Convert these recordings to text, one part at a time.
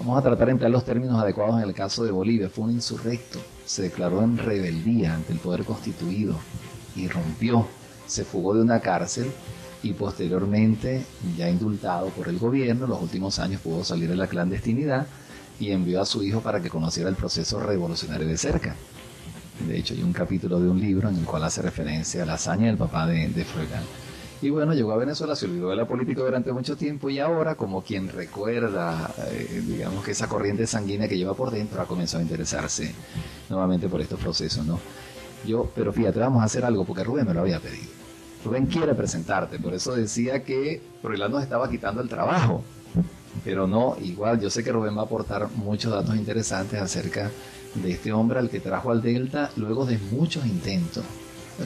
Vamos a tratar de emplear los términos adecuados en el caso de Bolivia. Fue un insurrecto, se declaró en rebeldía ante el poder constituido, irrumpió, se fugó de una cárcel y posteriormente, ya indultado por el gobierno, en los últimos años pudo salir de la clandestinidad y envió a su hijo para que conociera el proceso revolucionario de cerca. De hecho, hay un capítulo de un libro en el cual hace referencia a la hazaña del papá de Froilán. Y bueno, llegó a Venezuela, se olvidó de la política durante mucho tiempo y ahora, como quien recuerda, digamos que esa corriente sanguínea que lleva por dentro, ha comenzado a interesarse nuevamente por estos procesos, ¿no? Pero fíjate, vamos a hacer algo porque Rubén me lo había pedido. Rubén quiere presentarte, por eso decía que Froilán nos estaba quitando el trabajo. Pero no, igual, yo sé que Rubén va a aportar muchos datos interesantes acerca de este hombre al que trajo al Delta luego de muchos intentos.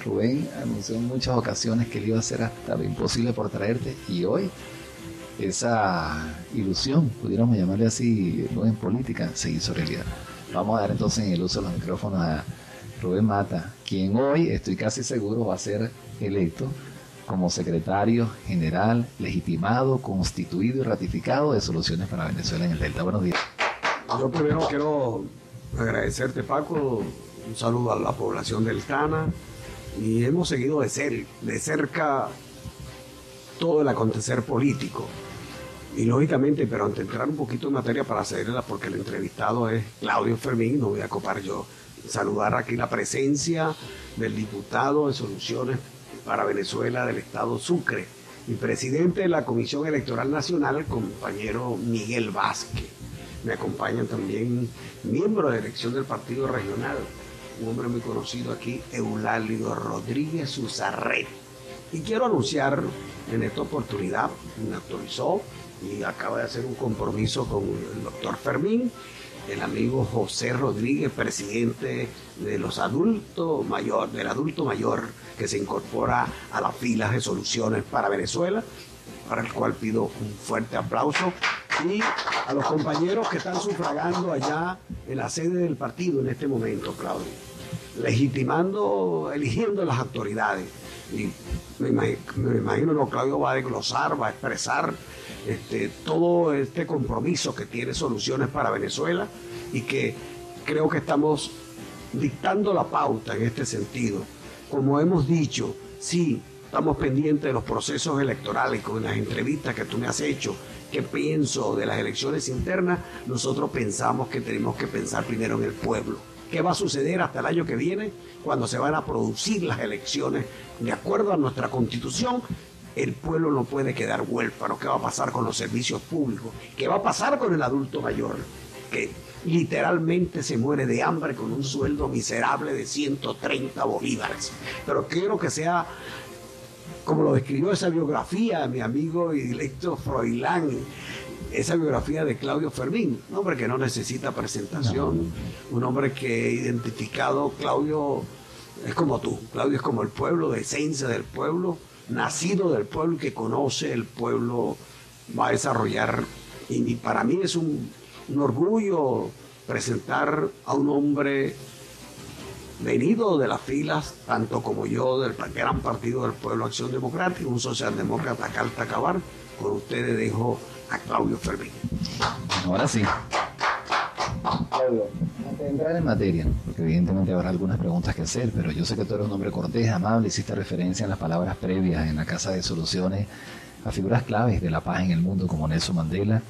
Rubén anunció en muchas ocasiones que él iba a hacer hasta lo imposible por traerte y hoy esa ilusión, pudiéramos llamarle así, no en política, se hizo realidad. Vamos a dar entonces en el uso de los micrófonos a Rubén Mata, quien hoy estoy casi seguro va a ser electo como secretario general, legitimado, constituido y ratificado de Soluciones para Venezuela en el Delta. Buenos días. Yo primero quiero agradecerte, Paco, un saludo a la población deltana, y hemos seguido de cerca todo el acontecer político. Y lógicamente, pero antes de entrar un poquito en materia para hacerla, porque el entrevistado es Claudio Fermín, no voy a copar yo, saludar aquí la presencia del diputado de Soluciones para Venezuela del Estado Sucre y presidente de la Comisión Electoral Nacional, compañero Miguel Vázquez. Me acompañan también miembros de dirección del Partido Regional, un hombre muy conocido aquí, Eulalio Rodríguez Uzarret. Y quiero anunciar en esta oportunidad, me autorizó y acaba de hacer un compromiso con el doctor Fermín, el amigo José Rodríguez, presidente de los adultos mayor, del adulto mayor, que se incorpora a las filas de Soluciones para Venezuela, para el cual pido un fuerte aplauso, y a los compañeros que están sufragando allá en la sede del partido en este momento, Claudio, legitimando, eligiendo las autoridades. Y me imagino que Claudio va a desglosar, va a expresar todo este compromiso que tiene Soluciones para Venezuela, y que creo que estamos dictando la pauta en este sentido. Como hemos dicho, sí, estamos pendientes de los procesos electorales, con las entrevistas que tú me has hecho, qué pienso de las elecciones internas. Nosotros pensamos que tenemos que pensar primero en el pueblo. ¿Qué va a suceder hasta el año que viene, cuando se van a producir las elecciones? De acuerdo a nuestra Constitución, el pueblo no puede quedar huérfano. ¿Qué va a pasar con los servicios públicos? ¿Qué va a pasar con el adulto mayor, que literalmente se muere de hambre con un sueldo miserable de 130 bolívares? Pero quiero que sea como lo describió esa biografía, mi amigo y directo Froilán, esa biografía de Claudio Fermín, un hombre que no necesita presentación, un hombre que identificado, Claudio es como tú, Claudio es como el pueblo, de esencia del pueblo, nacido del pueblo, que conoce el pueblo, va a desarrollar, y para mí es un orgullo presentar a un hombre venido de las filas, tanto como yo, del gran partido del Pueblo Acción Democrática, un socialdemócrata Calta Cabar. Con ustedes dejo a Claudio Fermín. Ahora sí. Claudio, antes de entrar en materia, porque evidentemente habrá algunas preguntas que hacer, pero yo sé que tú eres un hombre cortés, amable, hiciste referencia en las palabras previas en la Casa de Soluciones a figuras claves de la paz en el mundo como Nelson Mandela,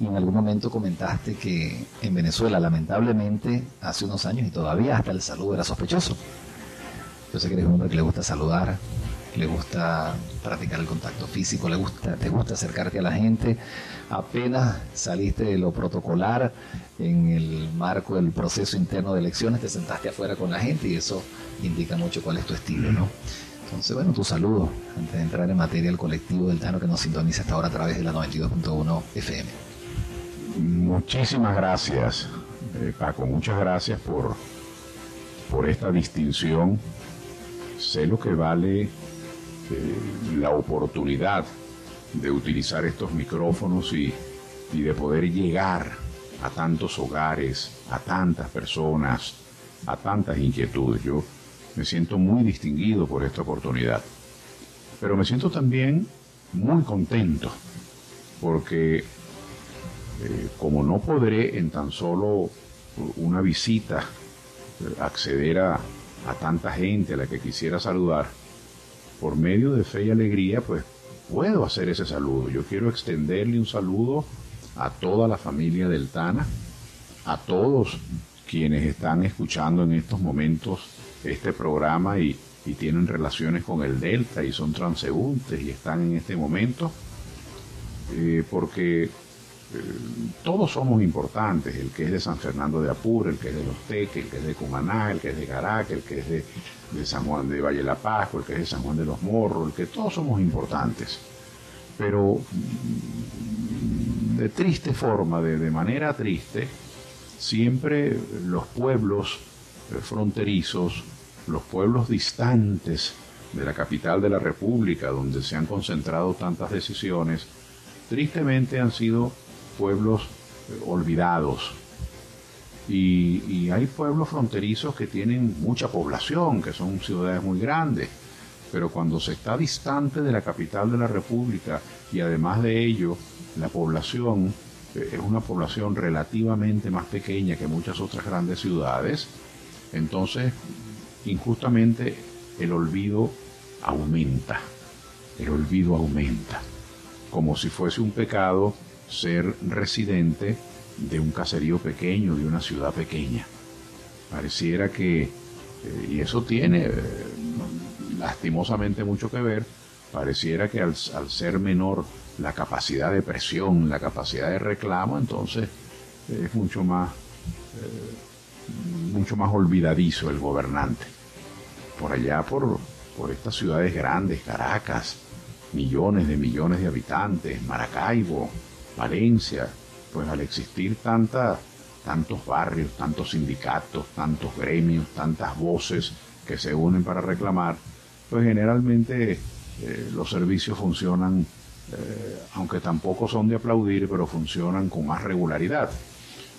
y en algún momento comentaste que en Venezuela, lamentablemente, hace unos años y todavía hasta el saludo era sospechoso. Yo sé que eres un hombre que le gusta saludar, le gusta practicar el contacto físico, te gusta acercarte a la gente. Apenas saliste de lo protocolar en el marco del proceso interno de elecciones, te sentaste afuera con la gente y eso indica mucho cuál es tu estilo, ¿no? Entonces, bueno, tu saludo antes de entrar en materia al colectivo deltano que nos sintoniza hasta ahora a través de la 92.1 FM. Muchísimas gracias, Paco, muchas gracias por esta distinción. Sé lo que vale la oportunidad de utilizar estos micrófonos y de poder llegar a tantos hogares, a tantas personas, a tantas inquietudes. Yo me siento muy distinguido por esta oportunidad, pero me siento también muy contento porque Como no podré en tan solo una visita acceder a tanta gente a la que quisiera saludar, por medio de Fe y Alegría, pues puedo hacer ese saludo. Yo quiero extenderle un saludo a toda la familia del Tana, a todos quienes están escuchando en estos momentos este programa y tienen relaciones con el Delta y son transeúntes y están en este momento, porque todos somos importantes, el que es de San Fernando de Apure, el que es de Los Teques, el que es de Cumaná, el que es de Caracas, el que es de San Juan de Valle de la Pascua, el que es de San Juan de los Morros, el que todos somos importantes. Pero de triste forma, de manera triste, siempre los pueblos fronterizos, los pueblos distantes de la capital de la República, donde se han concentrado tantas decisiones, tristemente han sido pueblos olvidados. Y hay pueblos fronterizos que tienen mucha población, que son ciudades muy grandes, pero cuando se está distante de la capital de la República y además de ello la población es una población relativamente más pequeña que muchas otras grandes ciudades, entonces injustamente el olvido aumenta, como si fuese un pecado ser residente de un caserío pequeño, de una ciudad pequeña. Pareciera que, y eso tiene lastimosamente mucho que ver, pareciera que al ser menor la capacidad de presión, la capacidad de reclamo, entonces es mucho más olvidadizo el gobernante. Por allá, por estas ciudades grandes, Caracas, millones de habitantes, Maracaibo, Valencia, pues al existir tantos barrios, tantos sindicatos, tantos gremios, tantas voces que se unen para reclamar, pues generalmente los servicios funcionan, aunque tampoco son de aplaudir, pero funcionan con más regularidad.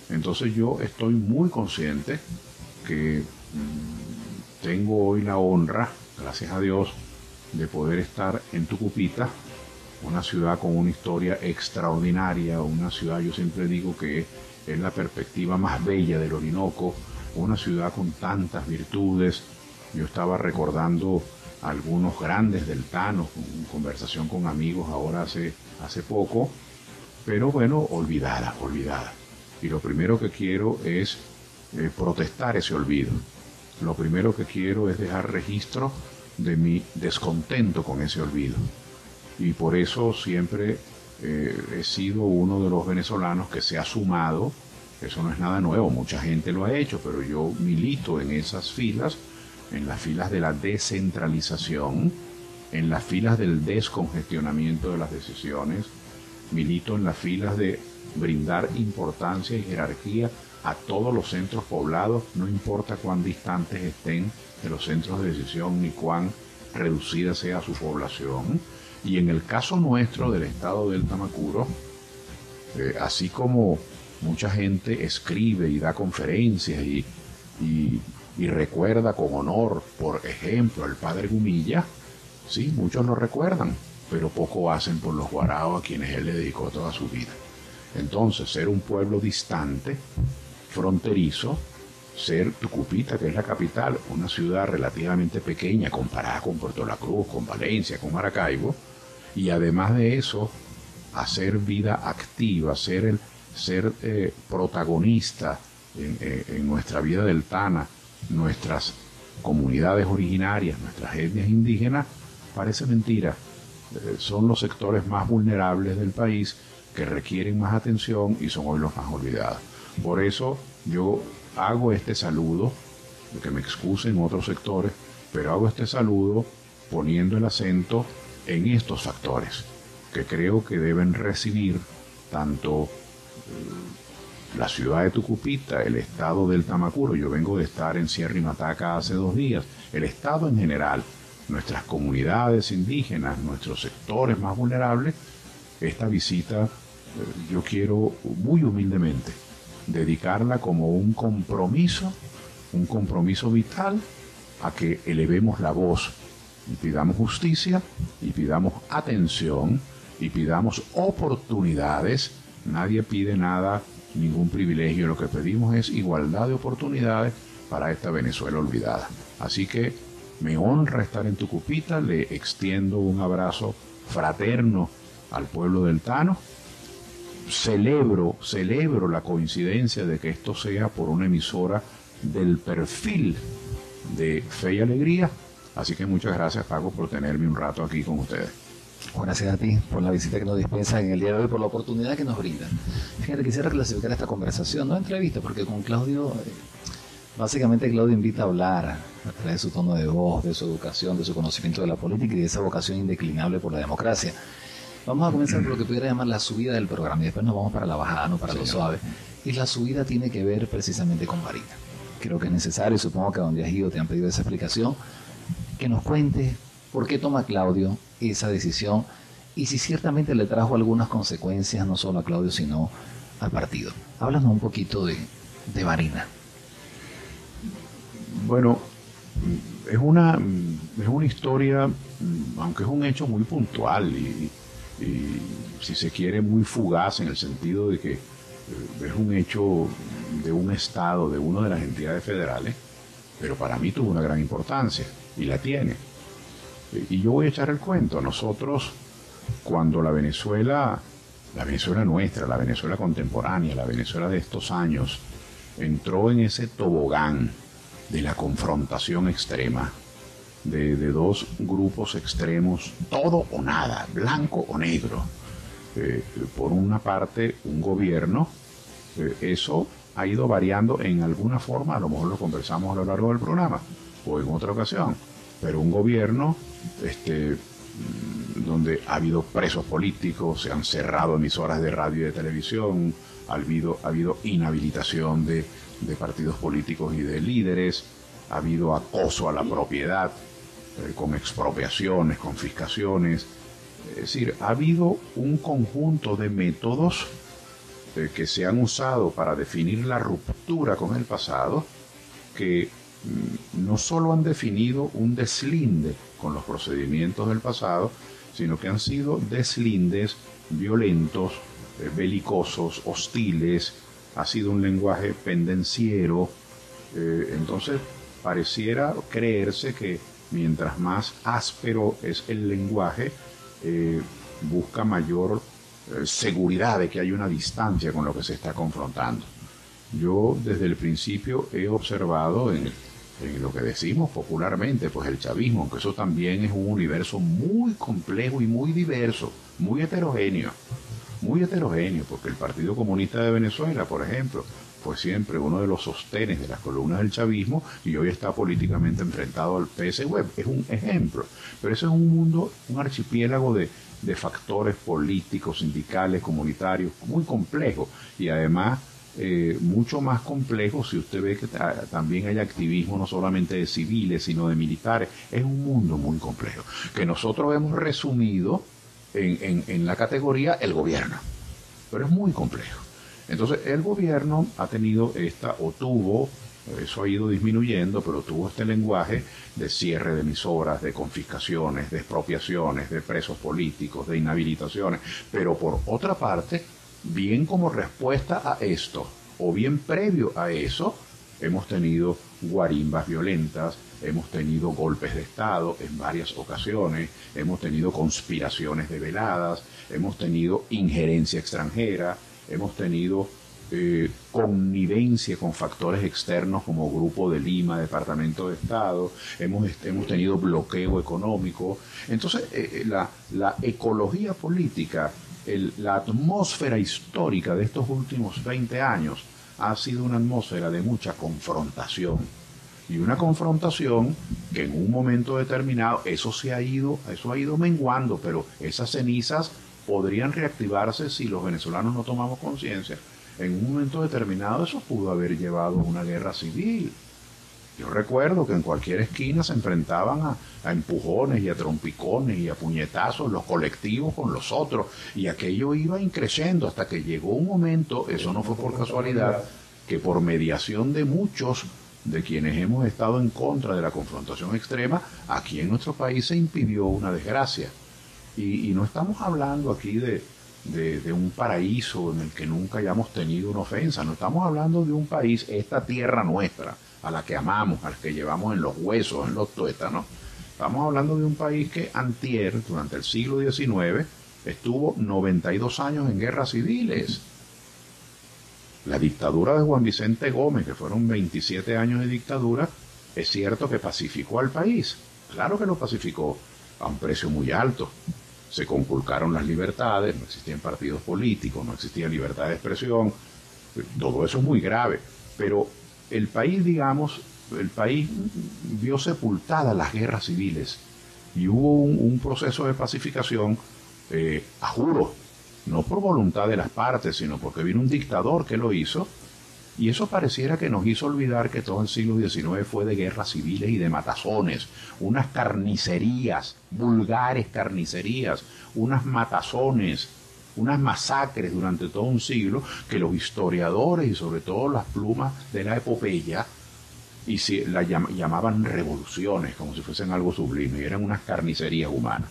Entonces yo estoy muy consciente que tengo hoy la honra, gracias a Dios, de poder estar en Tucupita, una ciudad con una historia extraordinaria, una ciudad, yo siempre digo que es la perspectiva más bella del Orinoco, una ciudad con tantas virtudes. Yo estaba recordando algunos grandes deltanos, en conversación con amigos ahora hace poco, pero bueno, olvidada. Y lo primero que quiero es protestar ese olvido. Lo primero que quiero es dejar registro de mi descontento con ese olvido. Y por eso siempre he sido uno de los venezolanos que se ha sumado. Eso no es nada nuevo, mucha gente lo ha hecho, pero yo milito en esas filas, en las filas de la descentralización, en las filas del descongestionamiento de las decisiones, milito en las filas de brindar importancia y jerarquía a todos los centros poblados, no importa cuán distantes estén de los centros de decisión ni cuán reducida sea su población. Y en el caso nuestro del estado del Tamacuro, así como mucha gente escribe y da conferencias y recuerda con honor, por ejemplo, al padre Gumilla, sí, muchos lo recuerdan, pero poco hacen por los guaraos a quienes él le dedicó toda su vida. Entonces, ser un pueblo distante, fronterizo, ser Tucupita, que es la capital, una ciudad relativamente pequeña comparada con Puerto La Cruz, con Valencia, con Maracaibo, y además de eso, hacer vida activa, ser protagonista en nuestra vida del Tana, nuestras comunidades originarias, nuestras etnias indígenas, parece mentira. Son los sectores más vulnerables del país que requieren más atención y son hoy los más olvidados. Por eso yo hago este saludo, que me excusen otros sectores, pero hago este saludo poniendo el acento en estos factores que creo que deben recibir tanto la ciudad de Tucupita, el estado del Tamacuro. Yo vengo de estar en Sierra y Mataca hace 2 días, el estado en general, nuestras comunidades indígenas, nuestros sectores más vulnerables. Esta visita yo quiero muy humildemente dedicarla como un compromiso vital a que elevemos la voz y pidamos justicia y pidamos atención y pidamos oportunidades Nadie pide nada, ningún privilegio. Lo que pedimos es igualdad de oportunidades para esta Venezuela olvidada. Así que me honra estar en Tucupita, le extiendo un abrazo fraterno al pueblo del Tano. Celebro la coincidencia de que esto sea por una emisora del perfil de Fe y Alegría. Así que muchas gracias, Paco, por tenerme un rato aquí con ustedes. Gracias a ti por la visita que nos dispensan en el día de hoy, por la oportunidad que nos brindan. Fíjate, quisiera clasificar esta conversación, no entrevista, porque con Claudio, básicamente Claudio invita a hablar a través de su tono de voz, de su educación, de su conocimiento de la política y de esa vocación indeclinable por la democracia. Vamos a comenzar por lo que pudiera llamar la subida del programa y después nos vamos para la bajada, no para lo suave. Y la subida tiene que ver precisamente con Varina. Creo que es necesario, y supongo que a donde has ido te han pedido esa explicación, que nos cuentes por qué toma Claudio esa decisión y si ciertamente le trajo algunas consecuencias no solo a Claudio sino al partido. Háblanos un poquito de Varina. Bueno, es una historia, aunque es un hecho muy puntual y si se quiere muy fugaz, en el sentido de que es un hecho de un Estado, de una de las entidades federales, pero para mí tuvo una gran importancia y la tiene. Y yo voy a echar el cuento. Nosotros, cuando la Venezuela nuestra, la Venezuela contemporánea, la Venezuela de estos años, entró en ese tobogán de la confrontación extrema, de dos grupos extremos, todo o nada, blanco o negro. Por una parte, un gobierno, eso ha ido variando en alguna forma, a lo mejor lo conversamos a lo largo del programa, o en otra ocasión, pero un gobierno donde ha habido presos políticos, se han cerrado emisoras de radio y de televisión, ha habido inhabilitación de partidos políticos y de líderes, ha habido acoso a la propiedad, con expropiaciones, confiscaciones. Es decir, ha habido un conjunto de métodos que se han usado para definir la ruptura con el pasado, que no solo han definido un deslinde con los procedimientos del pasado, sino que han sido deslindes violentos, belicosos, hostiles. Ha sido un lenguaje pendenciero. Entonces pareciera creerse que mientras más áspero es el lenguaje, busca mayor seguridad de que hay una distancia con lo que se está confrontando. Yo desde el principio he observado en lo que decimos popularmente, pues el chavismo, aunque eso también es un universo muy complejo y muy diverso, muy heterogéneo, porque el Partido Comunista de Venezuela, por ejemplo, fue siempre uno de los sostenes de las columnas del chavismo y hoy está políticamente enfrentado al PSUV. Es un ejemplo, pero ese es un mundo, un archipiélago de factores políticos, sindicales, comunitarios, muy complejo y además mucho más complejo si usted ve que también hay activismo no solamente de civiles sino de militares. Es un mundo muy complejo que nosotros hemos resumido en la categoría el gobierno, pero es muy complejo. Entonces el gobierno ha tenido eso ha ido disminuyendo, pero tuvo este lenguaje de cierre de emisoras, de confiscaciones, de expropiaciones, de presos políticos, de inhabilitaciones. Pero por otra parte, bien como respuesta a esto, o bien previo a eso, hemos tenido guarimbas violentas, hemos tenido golpes de Estado en varias ocasiones, hemos tenido conspiraciones develadas, hemos tenido injerencia extranjera, hemos tenido connivencia con factores externos como Grupo de Lima, Departamento de Estado, hemos tenido bloqueo económico. Entonces, la ecología política, la atmósfera histórica de estos últimos 20 años ha sido una atmósfera de mucha confrontación. Y una confrontación que en un momento determinado, eso ha ido menguando, pero esas cenizas podrían reactivarse si los venezolanos no tomamos conciencia. En un momento determinado eso pudo haber llevado a una guerra civil. Yo recuerdo que en cualquier esquina se enfrentaban a empujones y a trompicones y a puñetazos los colectivos con los otros, y aquello iba increciendo hasta que llegó un momento, eso no fue por casualidad, que por mediación de muchos de quienes hemos estado en contra de la confrontación extrema, aquí en nuestro país se impidió una desgracia. Y no estamos hablando aquí de de un paraíso en el que nunca hayamos tenido una ofensa. No estamos hablando de un país, esta tierra nuestra, a la que amamos, a la que llevamos en los huesos, en los tuétanos. Estamos hablando de un país que antier, durante el siglo XIX, estuvo 92 años en guerras civiles. La dictadura de Juan Vicente Gómez, que fueron 27 años de dictadura, es cierto que pacificó al país. Claro que lo pacificó, a un precio muy alto. Se conculcaron las libertades, no existían partidos políticos, no existía libertad de expresión. Todo eso es muy grave. Pero el país, digamos, el país vio sepultadas las guerras civiles y hubo un proceso de pacificación, a juro, no por voluntad de las partes, sino porque vino un dictador que lo hizo, y eso pareciera que nos hizo olvidar que todo el siglo XIX fue de guerras civiles y de matazones, unas carnicerías, vulgares carnicerías, unas matazones, unas masacres durante todo un siglo que los historiadores y sobre todo las plumas de la epopeya y si la llamaban revoluciones, como si fuesen algo sublime, y eran unas carnicerías humanas.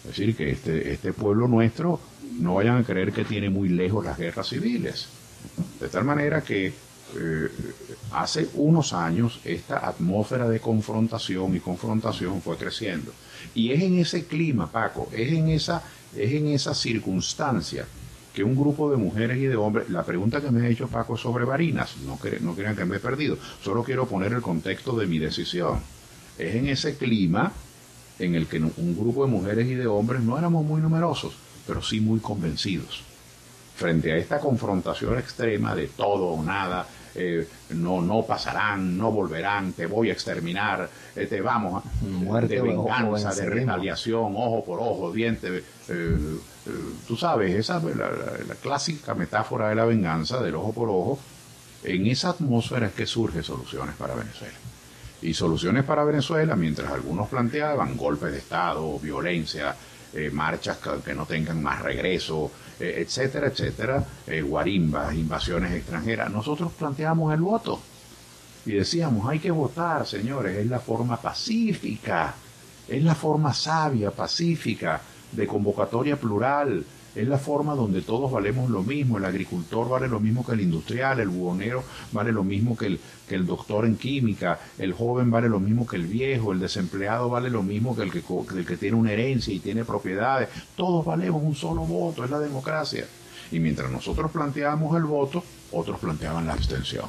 Es decir, que este pueblo nuestro, no vayan a creer que tiene muy lejos las guerras civiles. De tal manera que hace unos años esta atmósfera de confrontación y confrontación fue creciendo. Y es en ese clima, Paco, es en esa circunstancia que un grupo de mujeres y de hombres, la pregunta que me ha hecho Paco es sobre Barinas, no crean que me he perdido, solo quiero poner el contexto de mi decisión. Es en ese clima en el que un grupo de mujeres y de hombres no éramos muy numerosos, pero sí muy convencidos. Frente a esta confrontación extrema de todo o nada, no pasarán, no volverán, te voy a exterminar, te vamos a... Muerte de venganza, ojo, de retaliación, ojo por ojo, diente... tú sabes, esa la clásica metáfora de la venganza, del ojo por ojo. En esa atmósfera es que surgen Soluciones para Venezuela. Y Soluciones para Venezuela, mientras algunos planteaban golpes de Estado, violencia, marchas que no tengan más regreso, etcétera, etcétera, guarimbas, invasiones extranjeras, nosotros planteamos el voto y decíamos, hay que votar, señores, es la forma pacífica, es la forma sabia, pacífica, de convocatoria plural, es la forma donde todos valemos lo mismo, el agricultor vale lo mismo que el industrial, el buhonero vale lo mismo que el doctor en química, el joven vale lo mismo que el viejo, el desempleado vale lo mismo que el que tiene una herencia y tiene propiedades, todos valemos un solo voto, es la democracia. Y mientras nosotros planteábamos el voto, otros planteaban la abstención,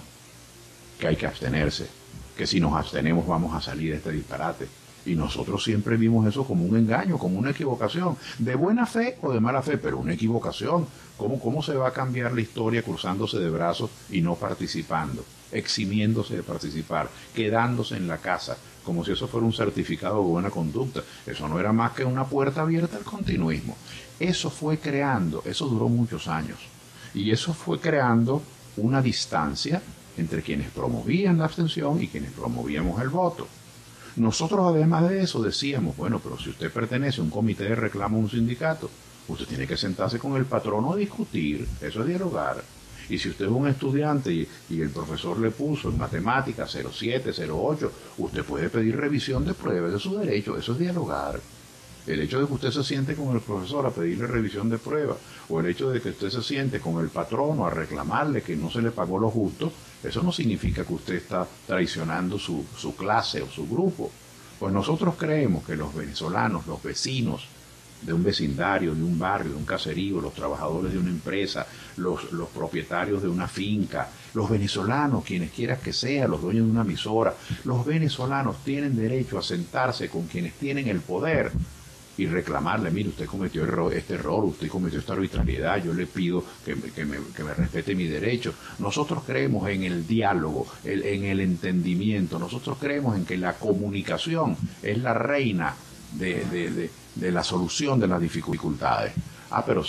que hay que abstenerse, que si nos abstenemos vamos a salir de este disparate. Y nosotros siempre vimos eso como un engaño, como una equivocación, de buena fe o de mala fe, pero una equivocación. ¿Cómo se va a cambiar la historia cruzándose de brazos y no participando, eximiéndose de participar, quedándose en la casa, como si eso fuera un certificado de buena conducta? Eso no era más que una puerta abierta al continuismo. Eso fue creando, eso duró muchos años, y eso fue creando una distancia entre quienes promovían la abstención y quienes promovíamos el voto. Nosotros, además de eso, decíamos, bueno, pero si usted pertenece a un comité de reclamo, un sindicato, usted tiene que sentarse con el patrono a discutir, eso es dialogar. Y si usted es un estudiante y el profesor le puso en matemáticas 07, 08, usted puede pedir revisión de pruebas de su derecho, eso es dialogar. El hecho de que usted se siente con el profesor a pedirle revisión de pruebas, o el hecho de que usted se siente con el patrono a reclamarle que no se le pagó lo justo, eso no significa que usted está traicionando su clase o su grupo. Pues nosotros creemos que los venezolanos, los vecinos de un vecindario, de un barrio, de un caserío, los trabajadores de una empresa, los propietarios de una finca, los venezolanos, quienes quieras que sean, los dueños de una emisora, los venezolanos tienen derecho a sentarse con quienes tienen el poder y reclamarle, mire, usted cometió este error, usted cometió esta arbitrariedad, yo le pido que me respete mi derecho. Nosotros creemos en el diálogo, en el entendimiento, nosotros creemos en que la comunicación es la reina de la solución de las dificultades. Pero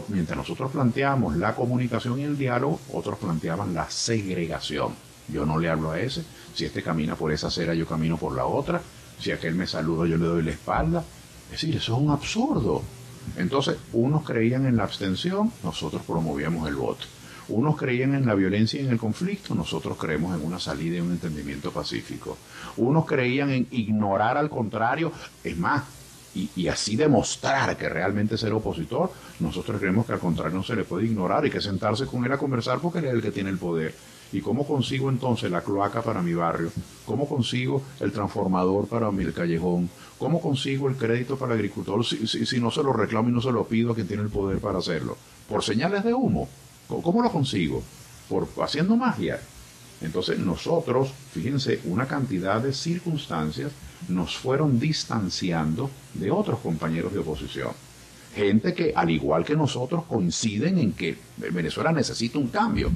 mientras nosotros planteamos la comunicación y el diálogo, otros planteaban la segregación. Yo no le hablo a ese, si este camina por esa acera, yo camino por la otra. Si aquel me saluda, yo le doy la espalda. Es decir, eso es un absurdo. Entonces, unos creían en la abstención, nosotros promovíamos el voto. Unos creían en la violencia y en el conflicto, nosotros creemos en una salida y un entendimiento pacífico. Unos creían en ignorar al contrario, es más, y así demostrar que realmente ser opositor, nosotros creemos que al contrario no se le puede ignorar, hay que sentarse con él a conversar porque él es el que tiene el poder. ¿Y cómo consigo entonces la cloaca para mi barrio? ¿Cómo consigo el transformador para mi callejón? ¿Cómo consigo el crédito para el agricultor si no se lo reclamo y no se lo pido a quien tiene el poder para hacerlo? ¿Por señales de humo? ¿Cómo lo consigo? ¿Por haciendo magia? Entonces nosotros, fíjense, una cantidad de circunstancias nos fueron distanciando de otros compañeros de oposición. Gente que, al igual que nosotros, coinciden en que Venezuela necesita un cambio.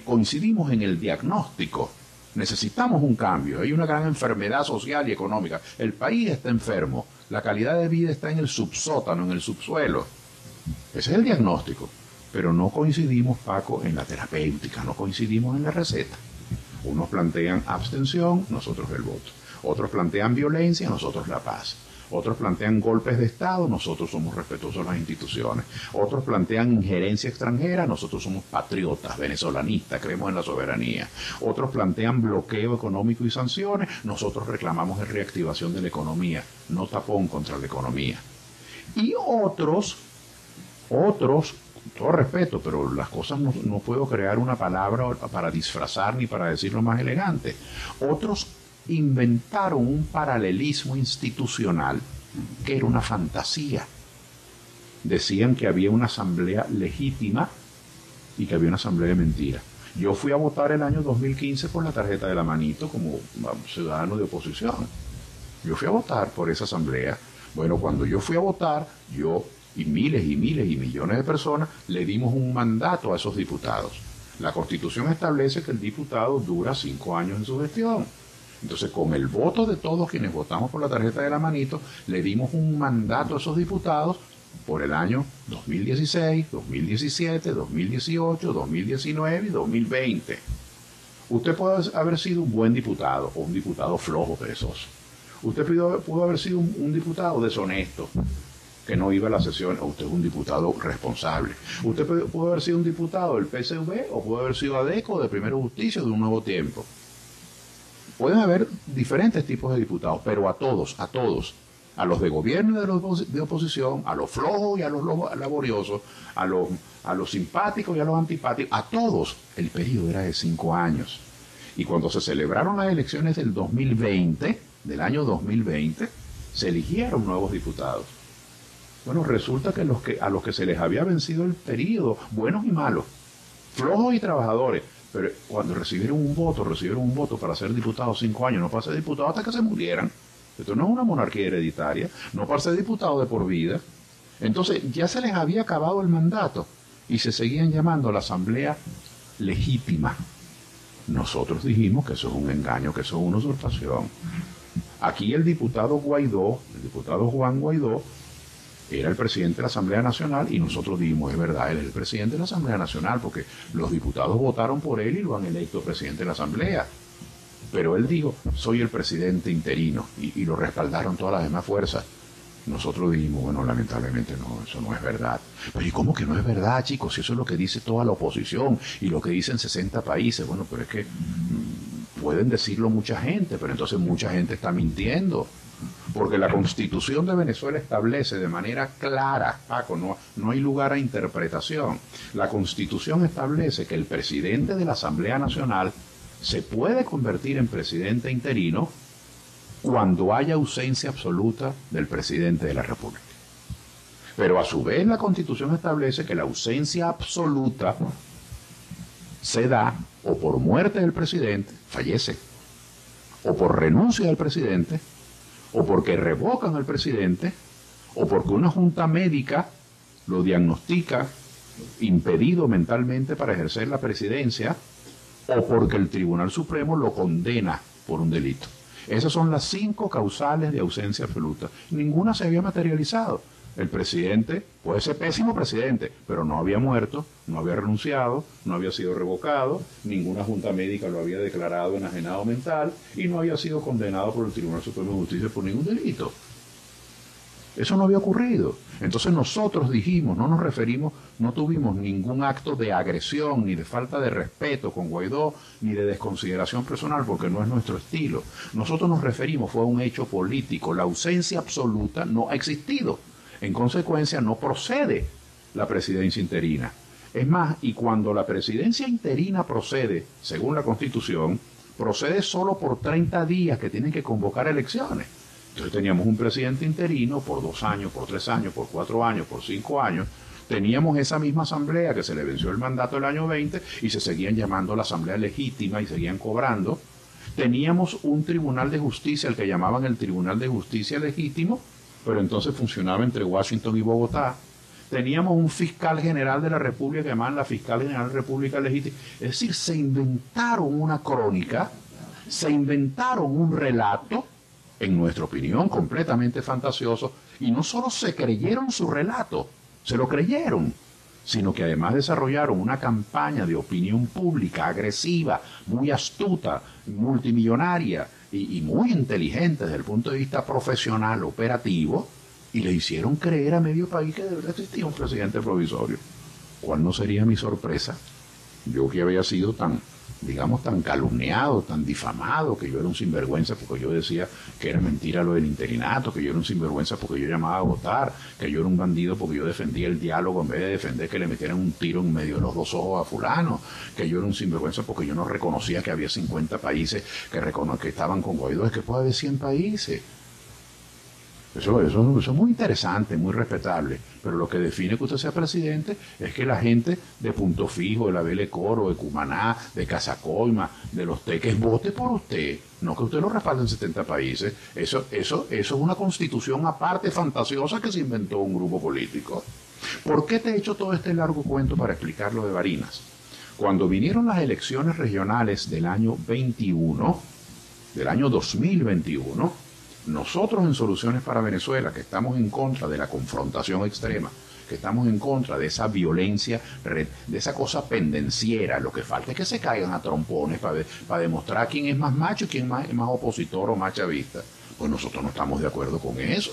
Coincidimos en el diagnóstico. Necesitamos un cambio. Hay una gran enfermedad social y económica. El país está enfermo. La calidad de vida está en el subsótano, en el subsuelo. Ese es el diagnóstico. Pero no coincidimos, Paco, en la terapéutica, no coincidimos en la receta. Unos plantean abstención, nosotros el voto. Otros plantean violencia, nosotros la paz. Otros plantean golpes de Estado, nosotros somos respetuosos de las instituciones. Otros plantean injerencia extranjera, nosotros somos patriotas, venezolanistas, creemos en la soberanía. Otros plantean bloqueo económico y sanciones, nosotros reclamamos la reactivación de la economía, no tapón contra la economía. Y otros, todo respeto, pero las cosas no puedo crear una palabra para disfrazar ni para decirlo más elegante. Otros inventaron un paralelismo institucional que era una fantasía. Decían que había una asamblea legítima y que había una asamblea de mentira. Yo fui a votar el año 2015 por la tarjeta de la manito como ciudadano de oposición. Yo fui a votar por esa asamblea. Bueno, cuando yo fui a votar, yo y miles y miles y millones de personas le dimos un mandato a esos diputados. La Constitución establece que el diputado dura 5 años en su gestión. Entonces, con el voto de todos quienes votamos por la tarjeta de la manito, le dimos un mandato a esos diputados por el año 2016, 2017, 2018, 2019 y 2020. Usted puede haber sido un buen diputado o un diputado flojo, perezoso. Usted pudo haber sido un diputado deshonesto, que no iba a la sesión, o usted es un diputado responsable. Usted pudo haber sido un diputado del PSV o pudo haber sido ADECO de Primera Justicia de Un Nuevo Tiempo. Pueden haber diferentes tipos de diputados, pero a todos, a los de gobierno y a los de oposición, a los flojos y a los laboriosos, a los simpáticos y a los antipáticos, a todos, el periodo era de 5 años. Y cuando se celebraron las elecciones del 2020, del año 2020, se eligieron nuevos diputados. Bueno, resulta que a los que se les había vencido el periodo, buenos y malos, flojos y trabajadores, pero cuando recibieron un voto para ser diputados 5 años, no para ser diputado hasta que se murieran. Esto no es una monarquía hereditaria, no para ser diputado de por vida. Entonces ya se les había acabado el mandato y se seguían llamando a la asamblea legítima. Nosotros dijimos que eso es un engaño, que eso es una usurpación. Aquí el diputado Guaidó, el diputado Juan Guaidó, era el presidente de la Asamblea Nacional y nosotros dijimos, es verdad, él es el presidente de la Asamblea Nacional porque los diputados votaron por él y lo han electo presidente de la Asamblea. Pero él dijo, soy el presidente interino y lo respaldaron todas las demás fuerzas. Nosotros dijimos, bueno, lamentablemente no, eso no es verdad. Pero ¿y cómo que no es verdad, chicos? Si eso es lo que dice toda la oposición y lo que dicen 60 países. Bueno, pero es que pueden decirlo mucha gente, pero entonces mucha gente está mintiendo. Porque la Constitución de Venezuela establece de manera clara, Paco, no hay lugar a interpretación. La Constitución establece que el presidente de la Asamblea Nacional se puede convertir en presidente interino cuando haya ausencia absoluta del presidente de la República. Pero a su vez la Constitución establece que la ausencia absoluta se da o por muerte del presidente, fallece, o por renuncia del presidente, o porque revocan al presidente, o porque una junta médica lo diagnostica impedido mentalmente para ejercer la presidencia, o porque el Tribunal Supremo lo condena por un delito. Esas son las 5 causales de ausencia absoluta. Ninguna se había materializado. El presidente puede ser pésimo presidente, pero no había muerto, no había renunciado, no había sido revocado, ninguna junta médica lo había declarado enajenado mental y no había sido condenado por el Tribunal Supremo de Justicia por ningún delito. Eso no había ocurrido. Entonces nosotros dijimos, no nos referimos, no tuvimos ningún acto de agresión, ni de falta de respeto con Guaidó, ni de desconsideración personal, porque no es nuestro estilo. Nosotros nos referimos, fue un hecho político. La ausencia absoluta no ha existido. En consecuencia, no procede la presidencia interina. Es más, y cuando la presidencia interina procede, según la Constitución, procede solo por 30 días que tienen que convocar elecciones. Entonces teníamos un presidente interino por 2 años, por 3 años, por 4 años, por 5 años. Teníamos esa misma asamblea que se le venció el mandato el año 20 y se seguían llamando la asamblea legítima y seguían cobrando. Teníamos un tribunal de justicia, el que llamaban el tribunal de justicia legítimo, pero entonces funcionaba entre Washington y Bogotá. Teníamos un fiscal general de la República que llamaban la fiscal general de la República legítima. Es decir, se inventaron una crónica, se inventaron un relato, en nuestra opinión, completamente fantasioso, y no solo se creyeron su relato, se lo creyeron, sino que además desarrollaron una campaña de opinión pública agresiva, muy astuta, multimillonaria y muy inteligente desde el punto de vista profesional, operativo, y le hicieron creer a medio país que de verdad existía un presidente provisorio. ¿Cuál no sería mi sorpresa? Yo que había sido tan, digamos, tan calumniado, tan difamado, que yo era un sinvergüenza porque yo decía que era mentira lo del interinato, que yo era un sinvergüenza porque yo llamaba a votar, que yo era un bandido porque yo defendía el diálogo en vez de defender que le metieran un tiro en medio de los 2 ojos a fulano, que yo era un sinvergüenza porque yo no reconocía que había 50 países que estaban con Guaidó. Es que puede haber 100 países. Eso es muy interesante, muy respetable, pero lo que define que usted sea presidente es que la gente de Punto Fijo, de la Vele Coro, de Cumaná, de Casacoima, de Los Teques, vote por usted, no que usted lo respalde en 70 países. Eso es una constitución aparte, fantasiosa, que se inventó un grupo político. ¿Por qué te he hecho todo este largo cuento para explicar lo de Barinas? Cuando vinieron las elecciones regionales del año 21, del año 2021, nosotros en Soluciones para Venezuela, que estamos en contra de la confrontación extrema, que estamos en contra de esa violencia, de esa cosa pendenciera, lo que falta es que se caigan a trompones para demostrar quién es más macho y quién es más opositor o más chavista. Pues nosotros no estamos de acuerdo con eso.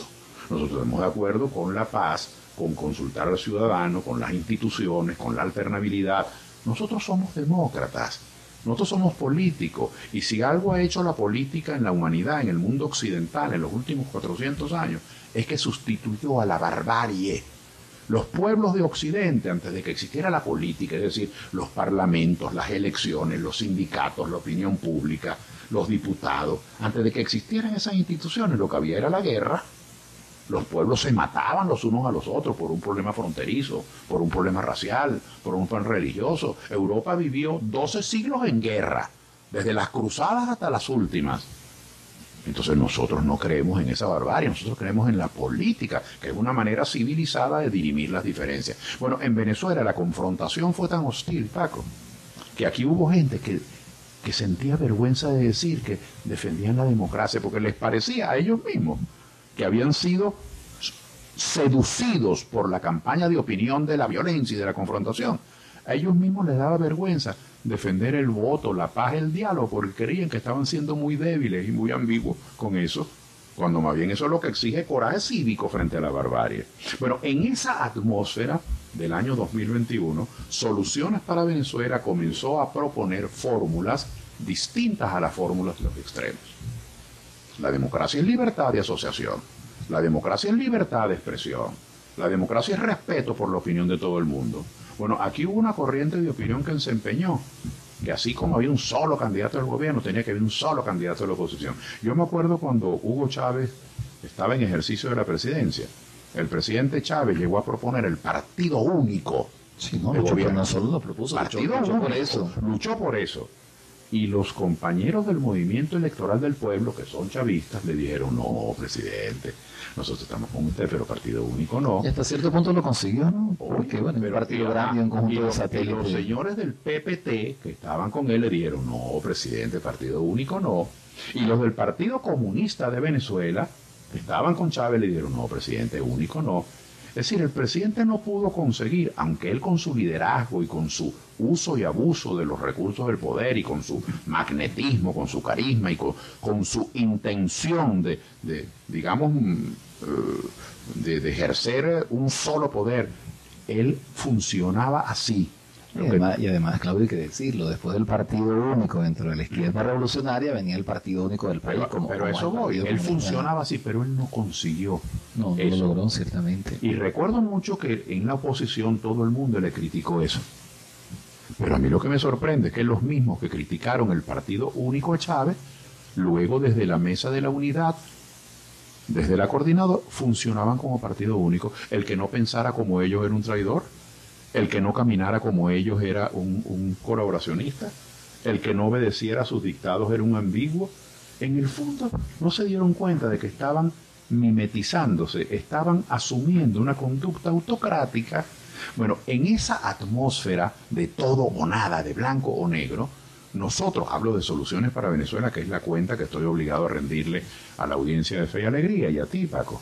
Nosotros estamos de acuerdo con la paz, con consultar al ciudadano, con las instituciones, con la alternabilidad. Nosotros somos demócratas. Nosotros somos políticos, y si algo ha hecho la política en la humanidad, en el mundo occidental, en los últimos 400 años, es que sustituyó a la barbarie. Los pueblos de Occidente, antes de que existiera la política, es decir, los parlamentos, las elecciones, los sindicatos, la opinión pública, los diputados, antes de que existieran esas instituciones, lo que había era la guerra. Los pueblos se mataban los unos a los otros por un problema fronterizo, por un problema racial, por un problema religioso. Europa vivió 12 siglos en guerra, desde las cruzadas hasta las últimas. Entonces nosotros no creemos en esa barbarie, nosotros creemos en la política, que es una manera civilizada de dirimir las diferencias. Bueno, en Venezuela la confrontación fue tan hostil, Paco, que aquí hubo gente que sentía vergüenza de decir que defendían la democracia, porque les parecía a ellos mismos que habían sido seducidos por la campaña de opinión de la violencia y de la confrontación. A ellos mismos les daba vergüenza defender el voto, la paz, el diálogo, porque creían que estaban siendo muy débiles y muy ambiguos con eso, cuando más bien eso es lo que exige coraje cívico frente a la barbarie. Bueno, en esa atmósfera del año 2021, Soluciones para Venezuela comenzó a proponer fórmulas distintas a las fórmulas de los extremos. La democracia es libertad de asociación, la democracia es libertad de expresión, la democracia es respeto por la opinión de todo el mundo. Bueno, aquí hubo una corriente de opinión que se empeñó, que así como había un solo candidato al gobierno, tenía que haber un solo candidato a la oposición. Yo me acuerdo cuando Hugo Chávez estaba en ejercicio de la presidencia, el presidente Chávez llegó a proponer el partido único. Sí, no, no solo lo propuso, luchó por eso. Y los compañeros del movimiento electoral del pueblo, que son chavistas, le dijeron, no, presidente, nosotros estamos con usted, pero partido único no. Y hasta cierto punto lo consiguió, ¿no? Porque, bueno, el partido grande y un conjunto de satélites. Los señores del PPT, que estaban con él, le dijeron, no, presidente, partido único no. Y los del Partido Comunista de Venezuela, que estaban con Chávez, le dijeron, no, presidente, único no. Es decir, el presidente no pudo conseguir, aunque él con su liderazgo y con su uso y abuso de los recursos del poder y con su magnetismo, con su carisma y con su intención digamos, de ejercer un solo poder, él funcionaba así. Y además, Claudio, hay que decirlo, después del partido único dentro de la izquierda revolucionaria venía el partido único del país. Pero eso voy, él funcionaba así, pero él no consiguió eso. Lo logró ciertamente. Y recuerdo mucho que en la oposición todo el mundo le criticó eso. Pero a mí lo que me sorprende es que los mismos que criticaron el partido único de Chávez, luego desde la mesa de la unidad, desde la coordinadora, funcionaban como partido único. El que no pensara como ellos era un traidor. El que no caminara como ellos era un colaboracionista, el que no obedeciera a sus dictados era un ambiguo. En el fondo no se dieron cuenta de que estaban mimetizándose, estaban asumiendo una conducta autocrática. Bueno, en esa atmósfera de todo o nada, de blanco o negro, nosotros, hablo de Soluciones para Venezuela, que es la cuenta que estoy obligado a rendirle a la audiencia de Fe y Alegría y a ti, Paco,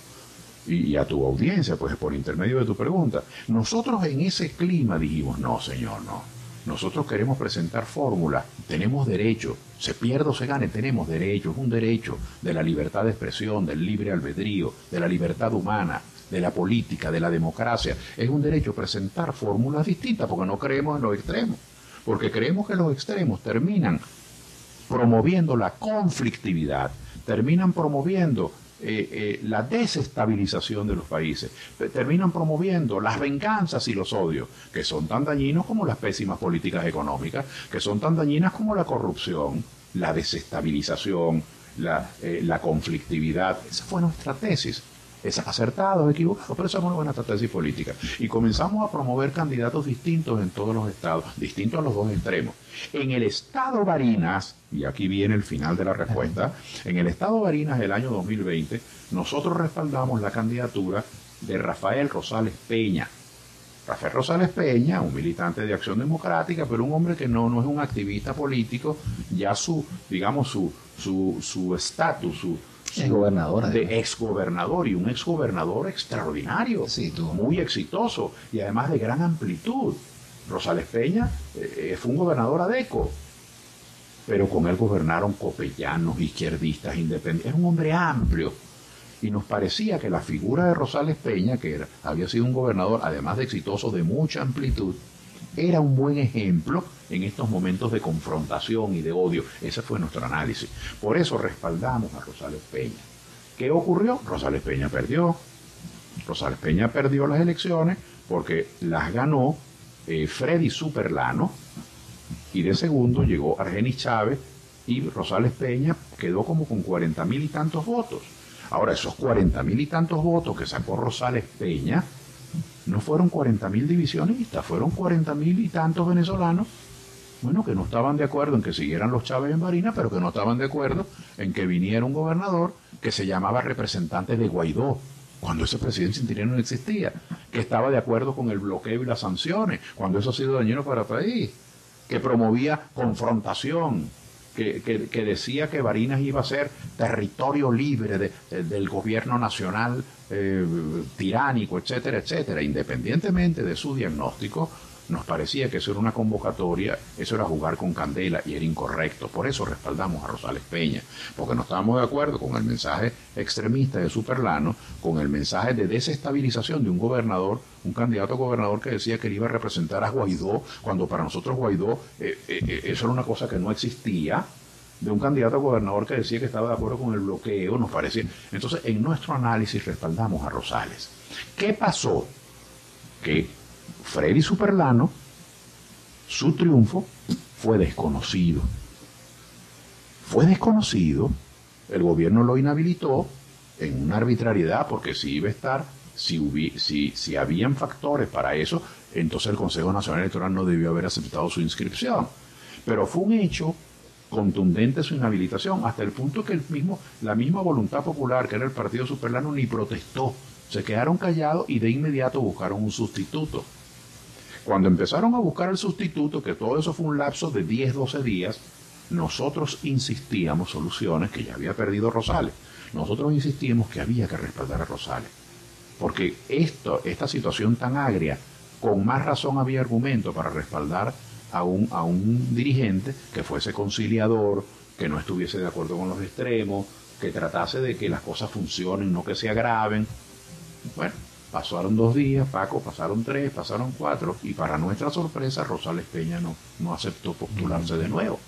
y a tu audiencia, pues por intermedio de tu pregunta. Nosotros en ese clima dijimos, no señor, no. Nosotros queremos presentar fórmulas, tenemos derecho, se pierda o se gane, tenemos derecho, es un derecho de la libertad de expresión, del libre albedrío, de la libertad humana, de la política, de la democracia. Es un derecho presentar fórmulas distintas porque no creemos en los extremos, porque creemos que los extremos terminan promoviendo la conflictividad, terminan promoviendo la desestabilización de los países, terminan promoviendo las venganzas y los odios, que son tan dañinos como las pésimas políticas económicas, que son tan dañinas como la corrupción, la desestabilización, la conflictividad. Esa fue nuestra tesis. Es acertado o equivocado, pero esa es una buena tesis política. Y comenzamos a promover candidatos distintos en todos los estados, distintos a los dos extremos. En el estado Barinas, y aquí viene el final de la respuesta, en el estado Barinas del año 2020, nosotros respaldamos la candidatura de Rafael Rosales Peña. Rafael Rosales Peña, un militante de Acción Democrática, pero un hombre que no es un activista político, ya su estatus, exgobernador, de exgobernador, y un exgobernador extraordinario, sí, muy exitoso y además de gran amplitud. Rosales Peña fue un gobernador adeco, pero con él gobernaron copellanos, izquierdistas, independientes. Era un hombre amplio y nos parecía que la figura de Rosales Peña, que había sido un gobernador además de exitoso, de mucha amplitud, era un buen ejemplo en estos momentos de confrontación y de odio. Ese fue nuestro análisis. Por eso respaldamos a Rosales Peña. ¿Qué ocurrió? Rosales Peña perdió. Rosales Peña perdió las elecciones porque las ganó Freddy Superlano, y de segundo llegó Argenis Chávez, y Rosales Peña quedó como con 40.000 y tantos votos. Ahora, esos 40.000 y tantos votos que sacó Rosales Peña no fueron 40.000 divisionistas, fueron 40.000 y tantos venezolanos, bueno, que no estaban de acuerdo en que siguieran los Chávez en Barinas, pero que no estaban de acuerdo en que viniera un gobernador que se llamaba representante de Guaidó, cuando ese presidente interino no existía, que estaba de acuerdo con el bloqueo y las sanciones, cuando eso ha sido dañino para el país, que promovía confrontación, que decía que Barinas iba a ser territorio libre del gobierno nacional tiránico, etcétera, etcétera. Independientemente de su diagnóstico, nos parecía que eso era una convocatoria, eso era jugar con candela y era incorrecto. Por eso respaldamos a Rosales Peña, porque no estábamos de acuerdo con el mensaje extremista de Superlano, con el mensaje de desestabilización de un gobernador, un candidato a gobernador que decía que él iba a representar a Guaidó, cuando para nosotros Guaidó eso era una cosa que no existía, de un candidato a gobernador que decía que estaba de acuerdo con el bloqueo, nos parecía. Entonces, en nuestro análisis respaldamos a Rosales. ¿Qué pasó? Que Freddy Superlano, su triunfo fue desconocido. Fue desconocido, el gobierno lo inhabilitó en una arbitrariedad, porque si iba a estar, si habían factores para eso, entonces el Consejo Nacional Electoral no debió haber aceptado su inscripción. Pero fue un hecho contundente su inhabilitación, hasta el punto que la misma Voluntad Popular, que era el partido Superlano, ni protestó. Se quedaron callados y de inmediato buscaron un sustituto. Cuando empezaron a buscar el sustituto, que todo eso fue un lapso de 10, 12 días, nosotros insistíamos, Soluciones, que ya había perdido Rosales, nosotros insistíamos que había que respaldar a Rosales. porque esta situación tan agria, con más razón había argumento para respaldar a un dirigente que fuese conciliador, que no estuviese de acuerdo con los extremos, que tratase de que las cosas funcionen, no que se agraven. Bueno, pasaron 2 días, Paco, pasaron 3, pasaron 4, y para nuestra sorpresa Rosales Peña no aceptó postularse de nuevo.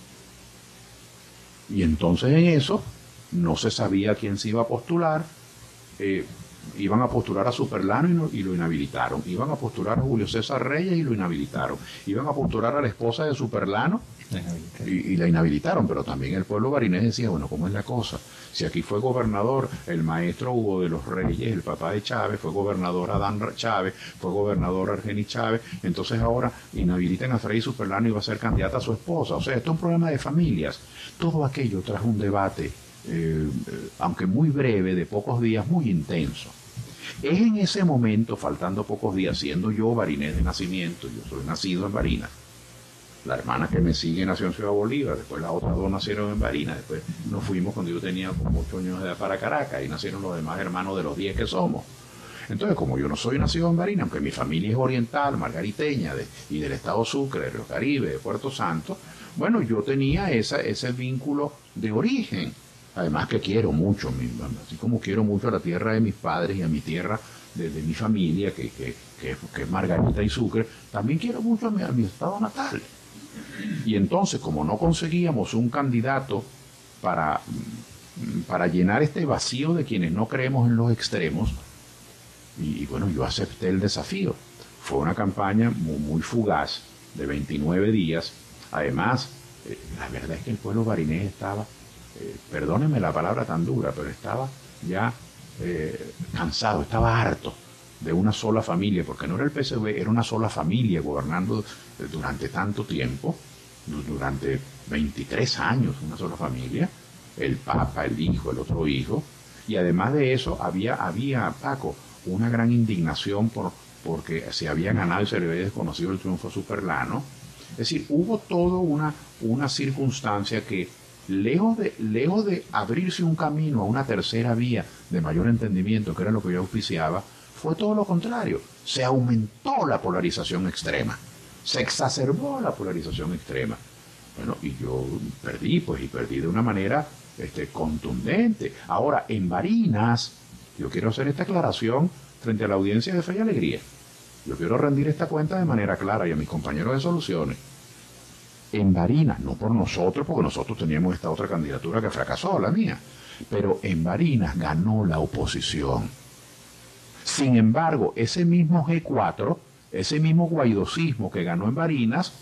Y entonces en eso no se sabía quién se iba a postular. Iban a postular a Superlano y lo inhabilitaron. Iban a postular a Julio César Reyes y lo inhabilitaron. Iban a postular a la esposa de Superlano y la inhabilitaron. Pero también el pueblo barinés decía, bueno, ¿cómo es la cosa? Si aquí fue gobernador el maestro Hugo de los Reyes, el papá de Chávez, fue gobernador Adán Chávez, fue gobernador Argenis Chávez, entonces ahora inhabilitan a Freddy Superlano y va a ser candidata a su esposa. O sea, esto es un problema de familias. Todo aquello trajo un debate, aunque muy breve, de pocos días, muy intenso. Es en ese momento, faltando pocos días, siendo yo barinés de nacimiento, yo soy nacido en Barinas, la hermana que me sigue nació en Ciudad Bolívar, después las otras 2 nacieron en Barinas, después nos fuimos cuando yo tenía como 8 años de edad para Caracas, y nacieron los demás hermanos de los 10 que somos. Entonces, como yo no soy nacido en Barinas, aunque mi familia es oriental, margariteña, y del estado Sucre, de Río Caribe, de Puerto Santo, bueno, yo tenía ese vínculo de origen. Además que quiero mucho, así como quiero mucho a la tierra de mis padres y a mi tierra de mi familia, que es Margarita y Sucre, también quiero mucho a mi estado natal. Y entonces, como no conseguíamos un candidato para llenar este vacío de quienes no creemos en los extremos, y bueno, yo acepté el desafío. Fue una campaña muy fugaz, de 29 días. Además, la verdad es que el pueblo barinés estaba, perdónenme la palabra tan dura, pero estaba ya cansado, estaba harto de una sola familia, porque no era el PSV, era una sola familia gobernando durante tanto tiempo, durante 23 años, una sola familia, el Papa, el hijo, el otro hijo, y además de eso había Paco, una gran indignación porque se había ganado y se le había desconocido el triunfo a Superlano. Es decir, hubo toda una circunstancia que, lejos de abrirse un camino a una tercera vía de mayor entendimiento, que era lo que yo auspiciaba, fue todo lo contrario. Se aumentó la polarización extrema, se exacerbó la polarización extrema. Bueno, y yo perdí de una manera contundente. Ahora, en Barinas, yo quiero hacer esta aclaración frente a la audiencia de Fe y Alegría. Yo quiero rendir esta cuenta de manera clara y a mis compañeros de Soluciones. En Barinas, no por nosotros, porque nosotros teníamos esta otra candidatura que fracasó, la mía, pero en Barinas ganó la oposición. Sin embargo, ese mismo G4, ese mismo guaidosismo que ganó en Barinas,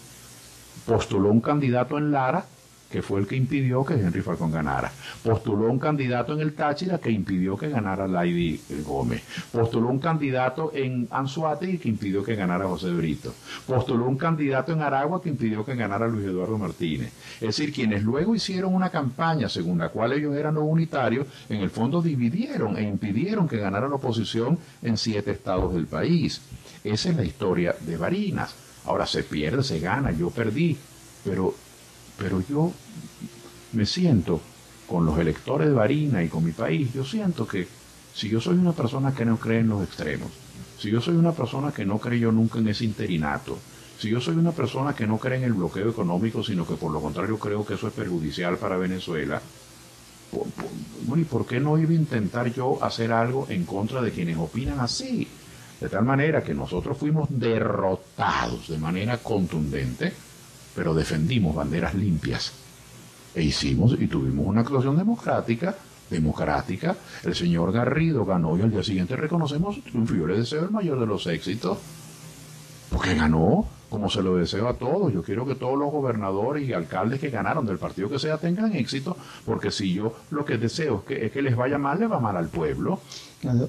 postuló un candidato en Lara, que fue el que impidió que Henry Falcón ganara. Postuló un candidato en el Táchira que impidió que ganara Laidy Gómez. Postuló un candidato en Anzoátegui que impidió que ganara José Brito. Postuló un candidato en Aragua que impidió que ganara Luis Eduardo Martínez. Es decir, quienes luego hicieron una campaña según la cual ellos eran no unitarios, en el fondo dividieron e impidieron que ganara la oposición en 7 estados del país. Esa es la historia de Barinas. Ahora se pierde, se gana, yo perdí, pero yo me siento con los electores de Barinas y con mi país, yo siento que si yo soy una persona que no cree en los extremos, si yo soy una persona que no creyó nunca en ese interinato, si yo soy una persona que no cree en el bloqueo económico, sino que por lo contrario creo que eso es perjudicial para Venezuela, ¿y por qué no iba a intentar yo hacer algo en contra de quienes opinan así? De tal manera que nosotros fuimos derrotados de manera contundente, pero defendimos banderas limpias e hicimos y tuvimos una actuación democrática. El señor Garrido ganó y al día siguiente reconocemos su triunfo. Yo le deseo el mayor de los éxitos porque ganó como se lo deseo a todos. Yo quiero que todos los gobernadores y alcaldes que ganaron del partido que sea tengan éxito, porque si yo lo que deseo es que les vaya mal, le va mal al pueblo.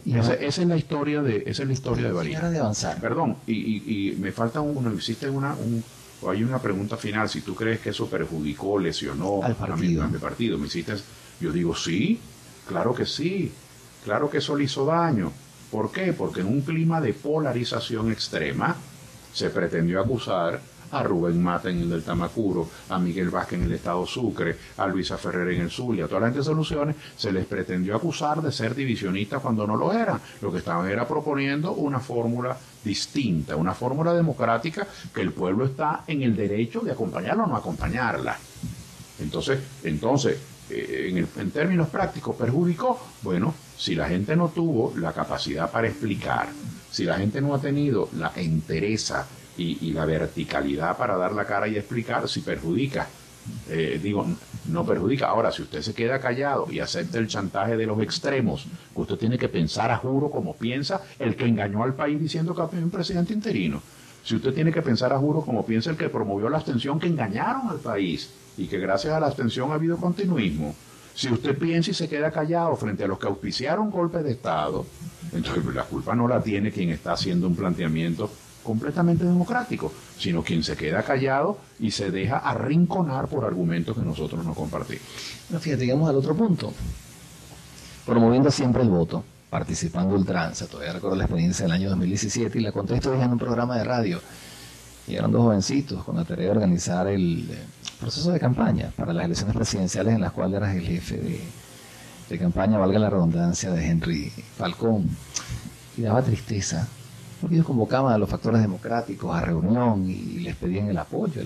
Esa es la historia de Barinas. De avanzar. Perdón, y me falta hay una pregunta final. Si tú crees que eso perjudicó, lesionó al partido. A mi partido, yo digo sí, claro que eso le hizo daño. ¿Por qué? Porque en un clima de polarización extrema se pretendió acusar a Rubén Mata en el del Tamacuro, a Miguel Vázquez en el estado Sucre, a Luisa Ferrer en el Zulia, a toda la gente de Soluciones, se les pretendió acusar de ser divisionistas cuando no lo eran. Lo que estaban era proponiendo una fórmula distinta, una fórmula democrática que el pueblo está en el derecho de acompañarla o no acompañarla. Entonces, en términos prácticos, ¿perjudicó? Bueno, si la gente no tuvo la capacidad para explicar, si la gente no ha tenido la entereza y la verticalidad para dar la cara y explicar, si perjudica. No perjudica. Ahora, si usted se queda callado y acepta el chantaje de los extremos, usted tiene que pensar a juro como piensa el que engañó al país diciendo que había un presidente interino. Si usted tiene que pensar a juro como piensa el que promovió la abstención, que engañaron al país y que gracias a la abstención ha habido continuismo. Si usted piensa y se queda callado frente a los que auspiciaron golpes de Estado, entonces la culpa no la tiene quien está haciendo un planteamiento completamente democrático, sino quien se queda callado y se deja arrinconar por argumentos que nosotros no compartimos. Bueno, fíjate, llegamos al otro punto. Promoviendo siempre el voto, participando ultranza. Todavía recuerdo la experiencia del año 2017 y la conté estos días en un programa de radio. Llegaron dos jovencitos con la tarea de organizar el proceso de campaña para las elecciones presidenciales en las cuales eras el jefe de campaña, valga la redundancia, de Henry Falcón. Y daba tristeza, porque ellos convocaban a los factores democráticos a reunión y les pedían el apoyo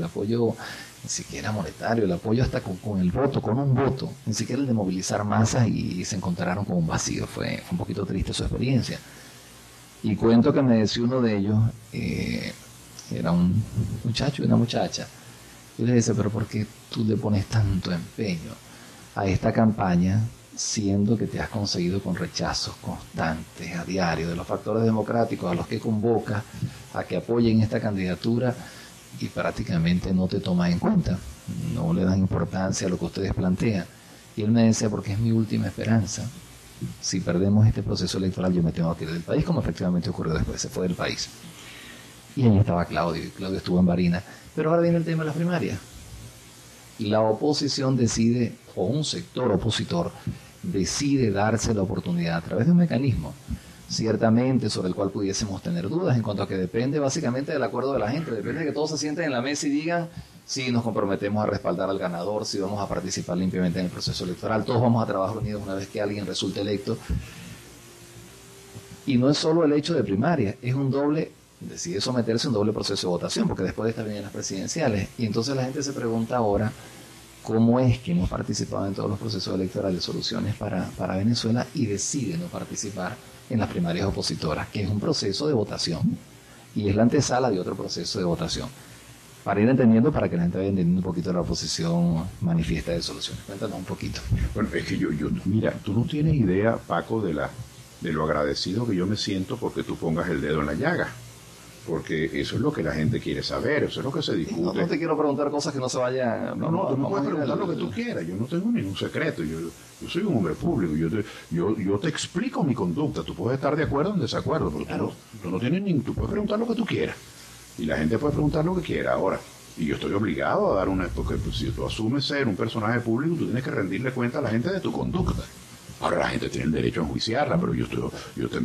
ni siquiera monetario, el apoyo hasta con el voto, con un voto, ni siquiera el de movilizar masas, y se encontraron con un vacío. Fue un poquito triste su experiencia. Y cuento que me decía uno de ellos, era un muchacho y una muchacha. Yo le decía, pero ¿por qué tú le pones tanto empeño a esta campaña, siendo que te has conseguido con rechazos constantes a diario de los factores democráticos a los que convocas a que apoyen esta candidatura y prácticamente no te toman en cuenta, no le dan importancia a lo que ustedes plantean? Y él me decía, porque es mi última esperanza. Si perdemos este proceso electoral, yo me tengo que ir del país, como efectivamente ocurrió después, se fue del país. Y ahí estaba Claudio, y Claudio estuvo en Barinas. Pero ahora viene el tema de las primarias. La oposición decide, o un sector opositor decide darse la oportunidad a través de un mecanismo, ciertamente sobre el cual pudiésemos tener dudas, en cuanto a que depende básicamente del acuerdo de la gente, depende de que todos se sienten en la mesa y digan si nos comprometemos a respaldar al ganador, si vamos a participar limpiamente en el proceso electoral, todos vamos a trabajar unidos una vez que alguien resulte electo. Y no es solo el hecho de primaria, es un doble, decide someterse a un doble proceso de votación, porque después de esta vienen las presidenciales. Y entonces la gente se pregunta ahora, ¿cómo es que hemos participado en todos los procesos electorales, soluciones para Venezuela, y decide no participar en las primarias opositoras, que es un proceso de votación y es la antesala de otro proceso de votación? Para ir entendiendo, para que la gente vaya entendiendo un poquito la oposición manifiesta de soluciones. Cuéntanos un poquito. Bueno, es que mira, tú no tienes idea, Paco, de lo agradecido que yo me siento porque tú pongas el dedo en la llaga. Porque eso es lo que la gente quiere saber, eso es lo que se discute. No te quiero preguntar cosas que no se vayan... No, tú me puedes preguntar lo que tú quieras, yo no tengo ningún secreto, yo soy un hombre público, yo te explico mi conducta, tú puedes estar de acuerdo o en desacuerdo, pero claro, tú no tienes tú puedes preguntar lo que tú quieras, y la gente puede preguntar lo que quiera. Ahora, y yo estoy obligado a dar porque pues, si tú asumes ser un personaje público, tú tienes que rendirle cuenta a la gente de tu conducta. Ahora la gente tiene el derecho a enjuiciarla, pero yo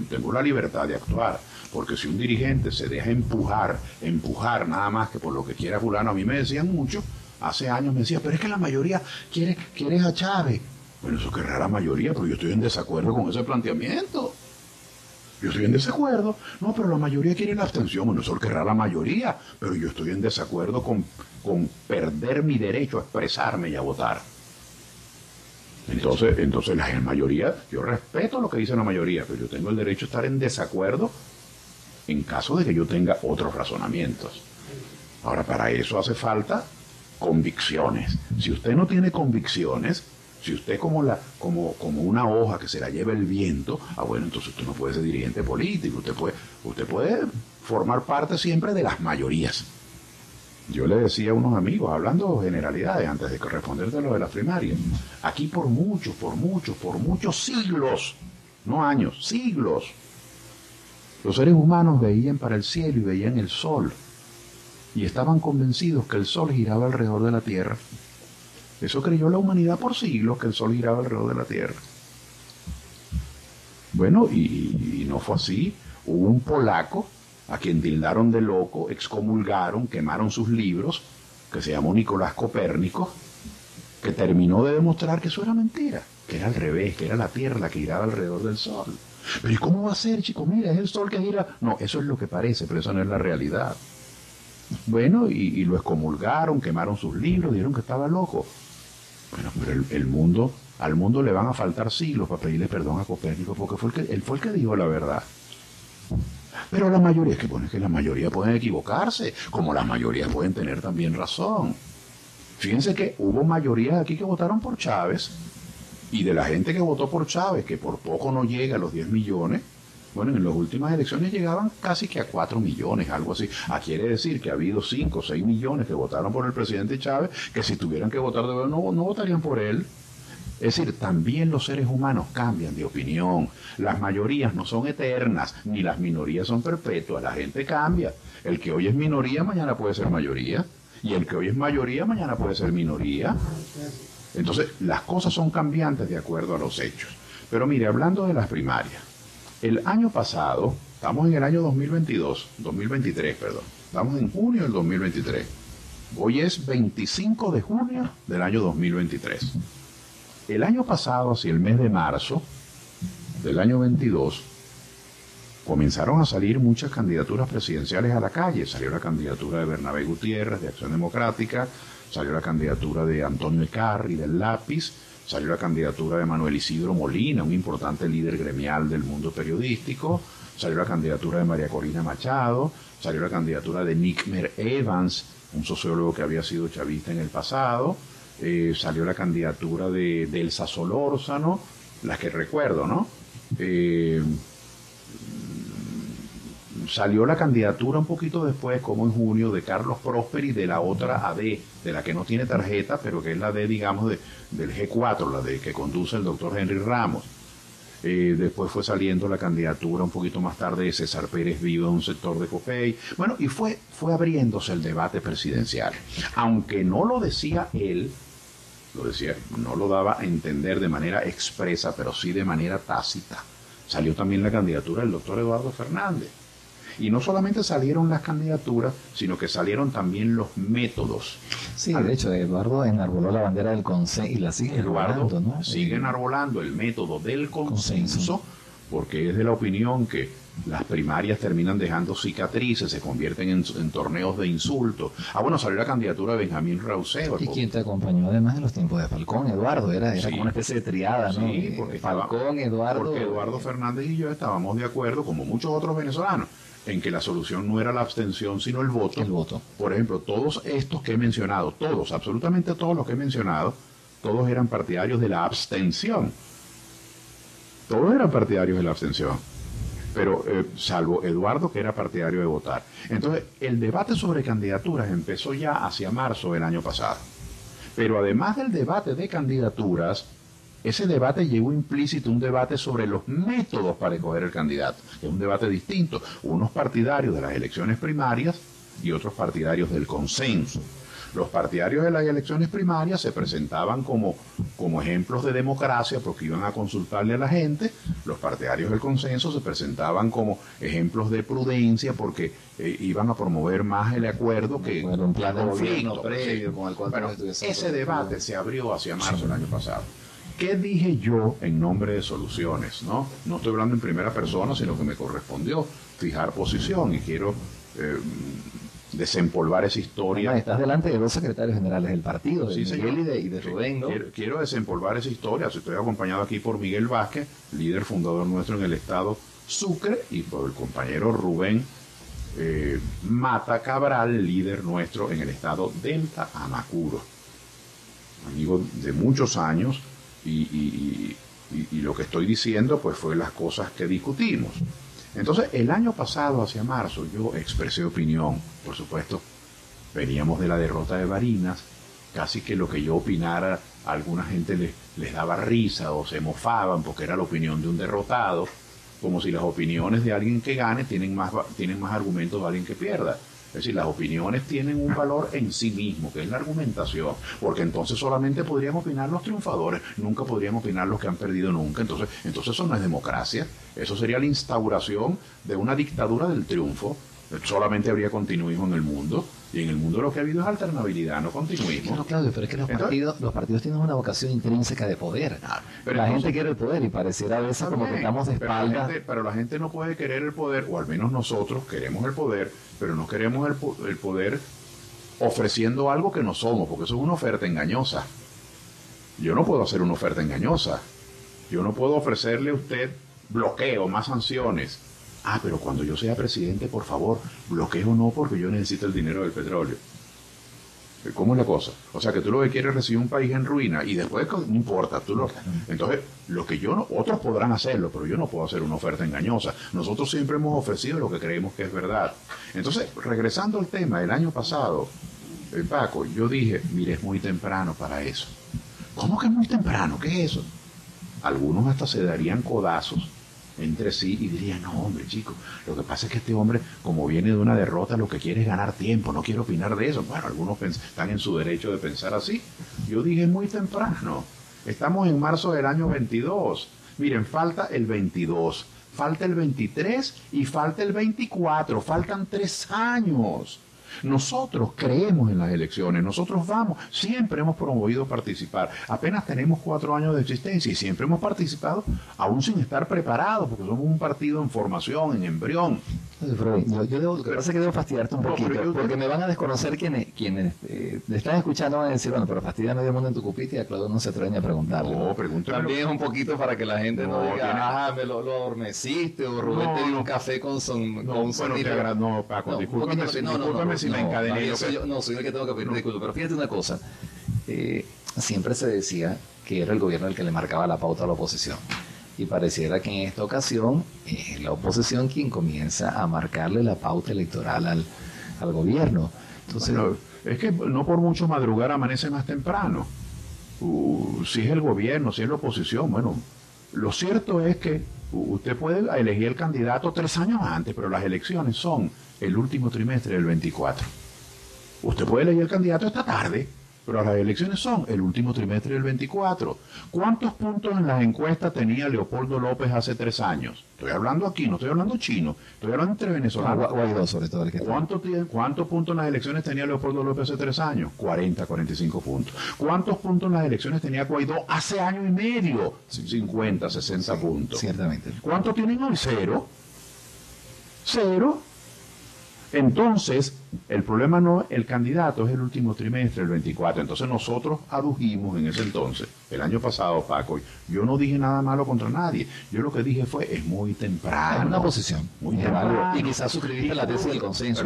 tengo la libertad de actuar. Porque si un dirigente se deja empujar nada más que por lo que quiera fulano, a mí me decían mucho, hace años me decían, pero es que la mayoría quiere a Chávez. Bueno, eso querrá la mayoría, pero yo estoy en desacuerdo con ese planteamiento. Yo estoy en desacuerdo. No, pero la mayoría quiere la abstención. Bueno, eso querrá la mayoría, pero yo estoy en desacuerdo con perder mi derecho a expresarme y a votar. Entonces la mayoría, yo respeto lo que dice la mayoría, pero yo tengo el derecho a estar en desacuerdo en caso de que yo tenga otros razonamientos. Ahora, para eso hace falta convicciones. Si usted no tiene convicciones, si usted como una hoja que se la lleva el viento, bueno, entonces usted no puede ser dirigente político, usted puede formar parte siempre de las mayorías. Yo le decía a unos amigos, hablando generalidades, antes de responderte lo de las primarias, aquí por muchos siglos, no años, siglos, los seres humanos veían para el cielo y veían el sol, y estaban convencidos que el sol giraba alrededor de la Tierra. Eso creyó la humanidad por siglos, que el sol giraba alrededor de la Tierra. Bueno, y no fue así. Hubo un polaco a quien tildaron de loco, excomulgaron, quemaron sus libros, que se llamó Nicolás Copérnico, que terminó de demostrar que eso era mentira, que era al revés, que era la Tierra la que giraba alrededor del Sol. Pero ¿y cómo va a ser, chico? Mira, es el Sol que gira. No, eso es lo que parece, pero eso no es la realidad. Bueno, y lo excomulgaron, quemaron sus libros, dijeron que estaba loco. Bueno, pero el mundo, al mundo le van a faltar siglos para pedirle perdón a Copérnico, porque él fue el que dijo la verdad. Pero la mayoría, es que la mayoría pueden equivocarse, como las mayorías pueden tener también razón. Fíjense que hubo mayorías aquí que votaron por Chávez, y de la gente que votó por Chávez, que por poco no llega a los 10 millones, bueno, en las últimas elecciones llegaban casi que a 4 millones, algo así. Quiere decir que ha habido 5 o 6 millones que votaron por el presidente Chávez, que si tuvieran que votar de verdad no votarían por él. Es decir, también los seres humanos cambian de opinión. Las mayorías no son eternas, ni las minorías son perpetuas. La gente cambia. El que hoy es minoría, mañana puede ser mayoría. Y el que hoy es mayoría, mañana puede ser minoría. Entonces, las cosas son cambiantes de acuerdo a los hechos. Pero mire, hablando de las primarias, el año pasado, estamos en el año 2023, estamos en junio del 2023. Hoy es 25 de junio del año 2023. El año pasado, hacia el mes de marzo del año 22, comenzaron a salir muchas candidaturas presidenciales a la calle. Salió la candidatura de Bernabé Gutiérrez, de Acción Democrática, salió la candidatura de Antonio Ecarri, del Lápiz, salió la candidatura de Manuel Isidro Molina, un importante líder gremial del mundo periodístico, salió la candidatura de María Corina Machado, salió la candidatura de Nickmer Evans, un sociólogo que había sido chavista en el pasado, salió la candidatura de Elsa Solórzano, las que recuerdo, ¿no? Salió la candidatura un poquito después, como en junio, de Carlos Prosperi, de la otra AD, de la que no tiene tarjeta, pero que es la D, digamos, del G4, la de que conduce el doctor Henry Ramos. Después fue saliendo la candidatura un poquito más tarde de César Pérez Vivo, de un sector de COPEI. Bueno, y fue abriéndose el debate presidencial. Aunque no lo decía él, no lo daba a entender de manera expresa, pero sí de manera tácita. Salió también la candidatura del doctor Eduardo Fernández. Y no solamente salieron las candidaturas, sino que salieron también los métodos. Sí, de hecho, Eduardo enarboló la bandera del consenso y la sigue enarbolando, ¿no? Sigue enarbolando el método del consenso, porque es de la opinión que las primarias terminan dejando cicatrices, se convierten en torneos de insultos. Bueno, salió la candidatura de Benjamín Rauseo. ¿Y quién te acompañó además en los tiempos de Falcón? Eduardo, era sí, como una especie de triada, ¿no? Sí, porque Falcón, Eduardo. Porque Eduardo Fernández y yo estábamos de acuerdo, como muchos otros venezolanos, en que la solución no era la abstención, sino el voto. El voto. Por ejemplo, todos estos que he mencionado, todos, absolutamente todos los que he mencionado, todos eran partidarios de la abstención. Todos eran partidarios de la abstención. Pero salvo Eduardo, que era partidario de votar. Entonces, el debate sobre candidaturas empezó ya hacia marzo del año pasado. Pero además del debate de candidaturas, ese debate llevó implícito un debate sobre los métodos para escoger el candidato, que es un debate distinto. Unos partidarios de las elecciones primarias y otros partidarios del consenso. Los partidarios de las elecciones primarias se presentaban como ejemplos de democracia porque iban a consultarle a la gente. Los partidarios del consenso se presentaban como ejemplos de prudencia porque iban a promover más el acuerdo que un plan de conflicto previo con el cual ese debate se abrió hacia marzo del año pasado. ¿Qué dije yo en nombre de Soluciones? No estoy hablando en primera persona, sino que me correspondió fijar posición y quiero desempolvar esa historia. Estás delante de dos secretarios generales del partido, de sí, Miguel y de Rubén, ¿no? Quiero desempolvar esa historia. Estoy acompañado aquí por Miguel Vázquez, líder fundador nuestro en el estado Sucre, y por el compañero Rubén Mata Cabral, líder nuestro en el estado Delta Amacuro. Amigo de muchos años, y lo que estoy diciendo pues fue las cosas que discutimos. Entonces, el año pasado, hacia marzo, yo expresé opinión. Por supuesto, veníamos de la derrota de Barinas, casi que lo que yo opinara a alguna gente les daba risa o se mofaban porque era la opinión de un derrotado, como si las opiniones de alguien que gane tienen más argumentos de alguien que pierda. Es decir, las opiniones tienen un valor en sí mismo, que es la argumentación, porque entonces solamente podrían opinar los triunfadores, nunca podrían opinar los que han perdido nunca. Entonces eso no es democracia, eso sería la instauración de una dictadura del triunfo, solamente habría continuismo en el mundo, y en el mundo lo que ha habido es alternabilidad, no continuismo. No, Claudio, pero es que los partidos tienen una vocación intrínseca de poder. Pero la entonces, gente quiere el poder y pareciera a veces como que estamos de espaldas. Pero la gente no puede querer el poder, o al menos nosotros queremos el poder, pero no queremos el poder ofreciendo algo que no somos, porque eso es una oferta engañosa. Yo no puedo hacer una oferta engañosa. Yo no puedo ofrecerle a usted bloqueo, más sanciones. Ah, pero cuando yo sea presidente, por favor, bloqueo no, porque yo necesito el dinero del petróleo. ¿Cómo es la cosa? O sea, que tú lo que quieres es recibir un país en ruina y después no importa. Entonces, lo que yo no, otros podrán hacerlo, pero yo no puedo hacer una oferta engañosa. Nosotros siempre hemos ofrecido lo que creemos que es verdad. Entonces, regresando al tema, el año pasado, Paco, yo dije, mire, es muy temprano para eso. ¿Cómo que es muy temprano? ¿Qué es eso? Algunos hasta se darían codazos entre sí y dirían, no, hombre, chico, lo que pasa es que este hombre, como viene de una derrota, lo que quiere es ganar tiempo, no quiere opinar de eso. Bueno, algunos están en su derecho de pensar así. Yo dije, muy temprano. Estamos en marzo del año 22. Miren, falta el 22, falta el 23 y falta el 24. Faltan 3 años. Nosotros creemos en las elecciones, nosotros vamos, siempre hemos promovido participar, apenas tenemos 4 años de existencia y siempre hemos participado, aún sin estar preparados, porque somos un partido en formación, en embrión. Lo que pasa es que debo fastidiarte un poquito, porque me van a desconocer quienes le están escuchando, van a decir, bueno, pero fastidia a medio mundo en tu cupita y a Claudio no se atreven a preguntarle. No, pregúntale. También es un poquito para que la gente no diga, me lo adormeciste, o Rubén te dio un café con un sonido. No, Paco, discúlpame si me encadené. Soy el que tengo que pedir disculpas, pero fíjate una cosa, siempre se decía que era el gobierno el que le marcaba la pauta a la oposición. Y pareciera que en esta ocasión es la oposición quien comienza a marcarle la pauta electoral al gobierno. Entonces, bueno, es que no por mucho madrugar amanece más temprano. Si es el gobierno, si es la oposición, bueno, lo cierto es que usted puede elegir el candidato 3 años antes, pero las elecciones son el último trimestre del 24. Usted puede elegir el candidato esta tarde, pero las elecciones son el último trimestre del 24. ¿Cuántos puntos en las encuestas tenía Leopoldo López hace 3 años? Estoy hablando aquí, no estoy hablando chino, estoy hablando entre venezolanos. Guaidó, sobre todo el que ¿Cuántos puntos en las elecciones tenía Leopoldo López hace 3 años? 40, 45 puntos. ¿Cuántos puntos en las elecciones tenía Guaidó hace año y medio? 50, 60 puntos. Ciertamente. ¿Cuánto tienen hoy? 0. 0. Entonces, el problema no es el candidato, es el último trimestre, el 24. Entonces nosotros adujimos en ese entonces, el año pasado, Paco, yo no dije nada malo contra nadie. Yo lo que dije fue, es muy temprano. Es una posición. Muy temprano. Y quizás suscribiste la tesis del consenso.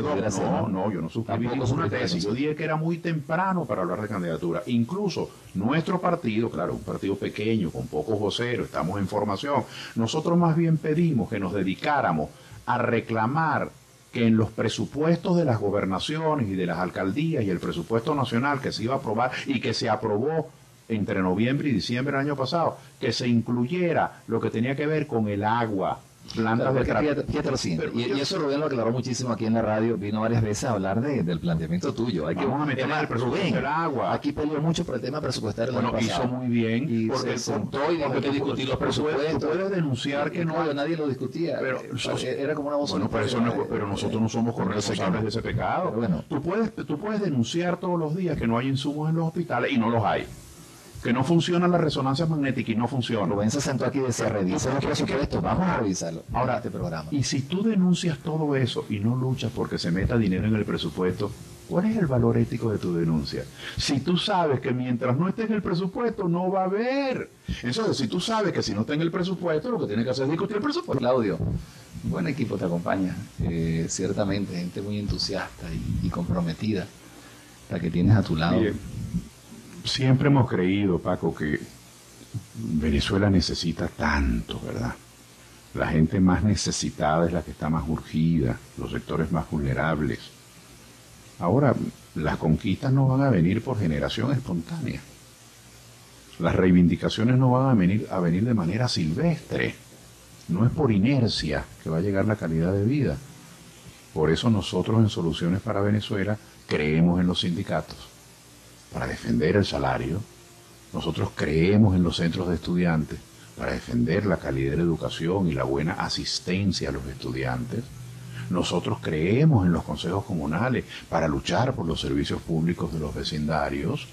No, yo no suscribí ninguna tesis. Yo dije que era muy temprano para hablar de candidatura. Incluso nuestro partido, claro, un partido pequeño, con pocos voceros, estamos en formación. Nosotros más bien pedimos que nos dedicáramos a reclamar que en los presupuestos de las gobernaciones y de las alcaldías y el presupuesto nacional que se iba a aprobar y que se aprobó entre noviembre y diciembre del año pasado, que se incluyera lo que tenía que ver con el agua, plantas de tratamiento. Fíjate lo siguiente, y eso Rubén lo aclaró muchísimo aquí en la radio, vino varias veces a hablar del planteamiento tuyo. Vamos a meter el presupuesto del agua. Aquí peleó mucho por el tema presupuestario. Bueno, hizo muy bien, y porque se sentó y dijo que discutir los presupuestos. Tú puedes denunciar que no, nadie lo discutía, pero era como una voz. Bueno, pero nosotros no somos corresponsables de ese pecado. Bueno, tú puedes denunciar todos los días que no hay insumos en los hospitales y no los hay. Que no funciona la resonancia magnética y no funciona. Rubén se sentó aquí y decía, revisa los presupuestos, vamos a revisarlo. Ahora, este programa. Y si tú denuncias todo eso y no luchas porque se meta dinero en el presupuesto, ¿cuál es el valor ético de tu denuncia? Si tú sabes que mientras no esté en el presupuesto, no va a haber. Entonces, si tú sabes que si no está en el presupuesto, lo que tienes que hacer es discutir el presupuesto. Claudio, un buen equipo te acompaña. Ciertamente, gente muy entusiasta y comprometida, la que tienes a tu lado. Bien. Siempre hemos creído, Paco, que Venezuela necesita tanto, ¿verdad? La gente más necesitada es la que está más urgida, los sectores más vulnerables. Ahora, las conquistas no van a venir por generación espontánea. Las reivindicaciones no van a venir de manera silvestre. No es por inercia que va a llegar la calidad de vida. Por eso nosotros en Soluciones para Venezuela creemos en los sindicatos. Para defender el salario, nosotros creemos en los centros de estudiantes, para defender la calidad de la educación y la buena asistencia a los estudiantes. Nosotros creemos en los consejos comunales para luchar por los servicios públicos de los vecindarios.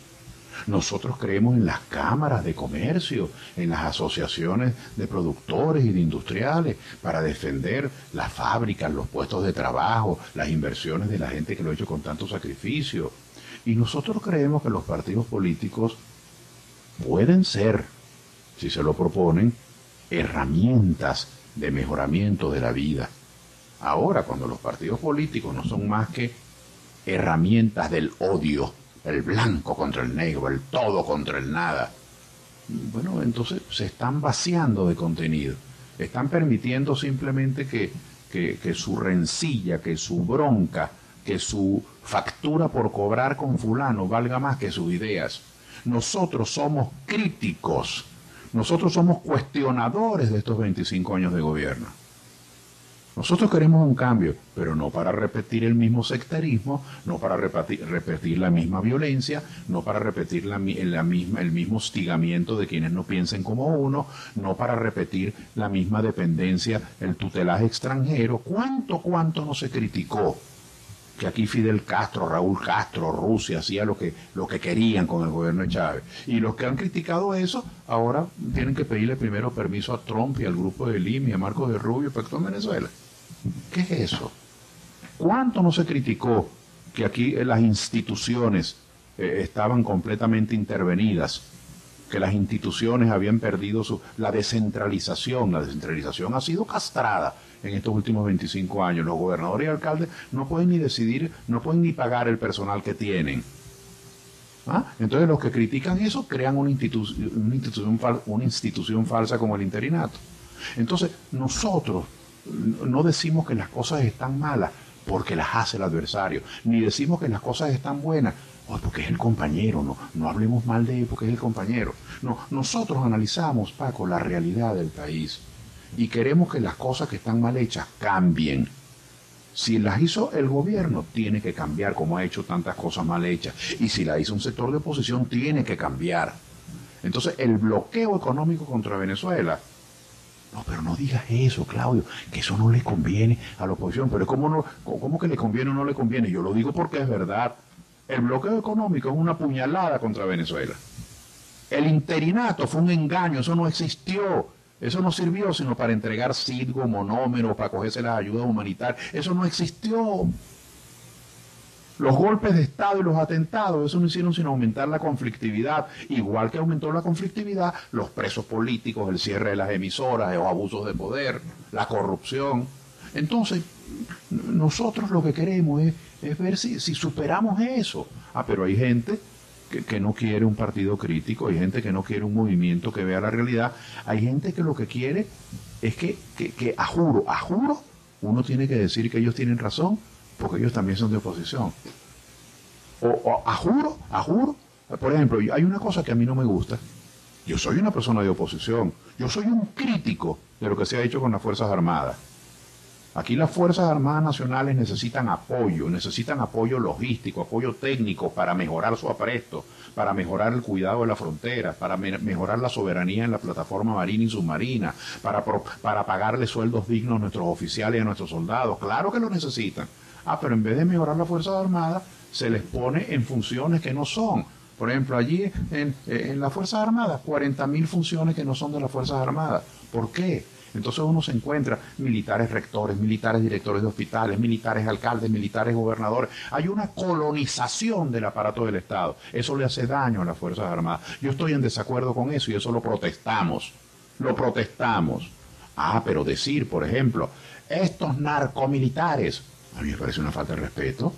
Nosotros creemos en las cámaras de comercio, en las asociaciones de productores y de industriales para defender las fábricas, los puestos de trabajo, las inversiones de la gente que lo ha hecho con tanto sacrificio. Y nosotros creemos que los partidos políticos pueden ser, si se lo proponen, herramientas de mejoramiento de la vida. Ahora, cuando los partidos políticos no son más que herramientas del odio, el blanco contra el negro, el todo contra el nada, bueno, entonces se están vaciando de contenido. Están permitiendo simplemente que su rencilla, que su bronca, que su factura por cobrar con fulano valga más que sus ideas. Nosotros somos críticos, nosotros somos cuestionadores de estos 25 años de gobierno. Nosotros queremos un cambio, pero no para repetir el mismo sectarismo, no para repetir la misma violencia, no para repetir el mismo hostigamiento de quienes no piensen como uno, no para repetir la misma dependencia, el tutelaje extranjero. ¿Cuánto no se criticó que aquí Fidel Castro, Raúl Castro, Rusia hacía lo que querían con el gobierno de Chávez? Y los que han criticado eso ahora tienen que pedirle primero permiso a Trump y al grupo de Lima y a Marcos de Rubio para actuar en Venezuela. ¿Qué es eso? ¿Cuánto no se criticó que aquí las instituciones estaban completamente intervenidas, que las instituciones habían perdido la descentralización? La descentralización ha sido castrada en estos últimos 25 años. Los gobernadores y alcaldes no pueden ni decidir, no pueden ni pagar el personal que tienen. Entonces los que critican eso crean una institución falsa como el interinato. Entonces nosotros no decimos que las cosas están malas porque las hace el adversario, ni decimos que las cosas están buenas porque es el compañero. No hablemos mal de él porque es el compañero. No, nosotros analizamos, Paco, la realidad del país y queremos que las cosas que están mal hechas cambien. Si las hizo el gobierno, tiene que cambiar, como ha hecho tantas cosas mal hechas. Y si la hizo un sector de oposición, tiene que cambiar. Entonces, el bloqueo económico contra Venezuela, no, pero no digas eso, Claudio, que eso no le conviene a la oposición. Pero ¿cómo que le conviene o no le conviene? Yo lo digo porque es verdad. El bloqueo económico es una puñalada contra Venezuela. El interinato fue un engaño, eso no existió. Eso no sirvió sino para entregar silgo, monómeros, para cogerse las ayudas humanitarias. Eso no existió. Los golpes de Estado y los atentados, eso no hicieron sino aumentar la conflictividad. Igual que aumentó la conflictividad, los presos políticos, el cierre de las emisoras, los abusos de poder, la corrupción. Entonces, nosotros lo que queremos es ver si superamos eso. Pero hay gente que no quiere un partido crítico, hay gente que no quiere un movimiento que vea la realidad, hay gente que lo que quiere es que a juro, uno tiene que decir que ellos tienen razón, porque ellos también son de oposición. O a juro, por ejemplo, hay una cosa que a mí no me gusta. Yo soy una persona de oposición, yo soy un crítico de lo que se ha hecho con las Fuerzas Armadas. Aquí las Fuerzas Armadas Nacionales necesitan apoyo logístico, apoyo técnico para mejorar su apresto, para mejorar el cuidado de la frontera, para mejorar la soberanía en la plataforma marina y submarina, para pagarle sueldos dignos a nuestros oficiales y a nuestros soldados. Claro que lo necesitan. Pero en vez de mejorar las Fuerzas Armadas, se les pone en funciones que no son. Por ejemplo, allí en las Fuerzas Armadas, 40.000 funciones que no son de las Fuerzas Armadas. ¿Por qué? Entonces uno se encuentra militares rectores, militares directores de hospitales, militares alcaldes, militares gobernadores. Hay una colonización del aparato del Estado. Eso le hace daño a las Fuerzas Armadas. Yo estoy en desacuerdo con eso y eso lo protestamos. Pero decir, por ejemplo, estos narcomilitares, a mí me parece una falta de respeto.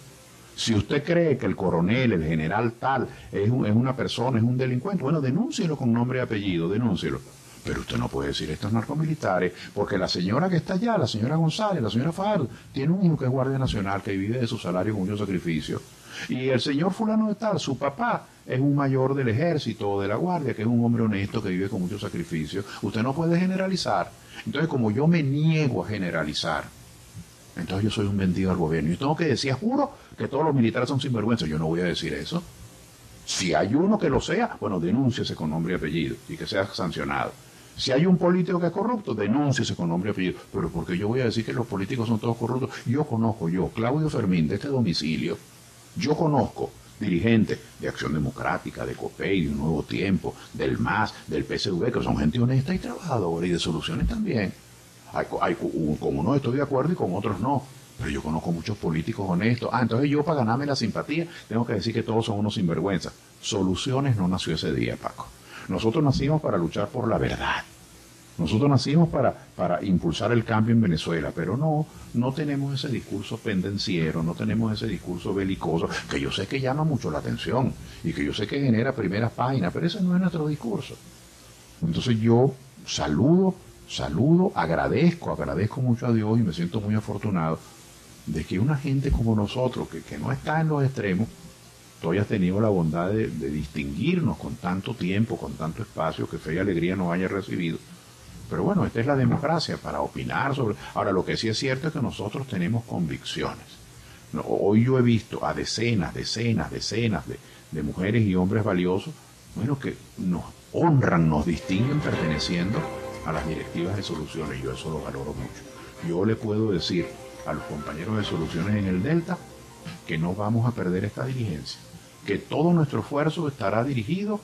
Si usted cree que el coronel, el general tal, es una persona, es un delincuente, bueno, denúncielo con nombre y apellido, denúncielo. Pero usted no puede decir estos narcomilitares, porque la señora que está allá, la señora González, la señora Fajardo, tiene un hijo que es guardia nacional, que vive de su salario con mucho sacrificio. Y el señor fulano de tal, su papá, es un mayor del ejército o de la guardia, que es un hombre honesto que vive con mucho sacrificio. Usted no puede generalizar. Entonces, como yo me niego a generalizar, entonces yo soy un vendido al gobierno. Yo tengo que decir, juro que todos los militares son sinvergüenzas. Yo no voy a decir eso. Si hay uno que lo sea, bueno, denúnciese con nombre y apellido y que sea sancionado. Si hay un político que es corrupto, denúnciese con nombre y apellido. Pero porque yo voy a decir que los políticos son todos corruptos. Yo, Claudio Fermín, de este domicilio, yo conozco dirigentes de Acción Democrática, de COPEI, de Un Nuevo Tiempo, del MAS, del PSV, que son gente honesta y trabajadora, y de Soluciones también. Con unos estoy de acuerdo y con otros no. Pero yo conozco muchos políticos honestos. Entonces yo, para ganarme la simpatía, tengo que decir que todos son unos sinvergüenzas. Soluciones no nació ese día, Paco. Nosotros nacimos para luchar por la verdad. Nosotros nacimos para impulsar el cambio en Venezuela, pero no tenemos ese discurso pendenciero, no tenemos ese discurso belicoso, que yo sé que llama mucho la atención y que yo sé que genera primeras páginas, pero ese no es nuestro discurso. Entonces yo saludo, agradezco mucho a Dios y me siento muy afortunado de que una gente como nosotros, que no está en los extremos, tú hayas tenido la bondad de distinguirnos con tanto tiempo, con tanto espacio, que Fe y Alegría nos haya recibido. Pero bueno, esta es la democracia, para opinar sobre... Ahora, lo que sí es cierto es que nosotros tenemos convicciones. Hoy yo he visto a decenas de mujeres y hombres valiosos, bueno, que nos honran, nos distinguen perteneciendo a las directivas de Soluciones, y yo eso lo valoro mucho. Yo le puedo decir a los compañeros de Soluciones en el Delta que no vamos a perder esta diligencia, que todo nuestro esfuerzo estará dirigido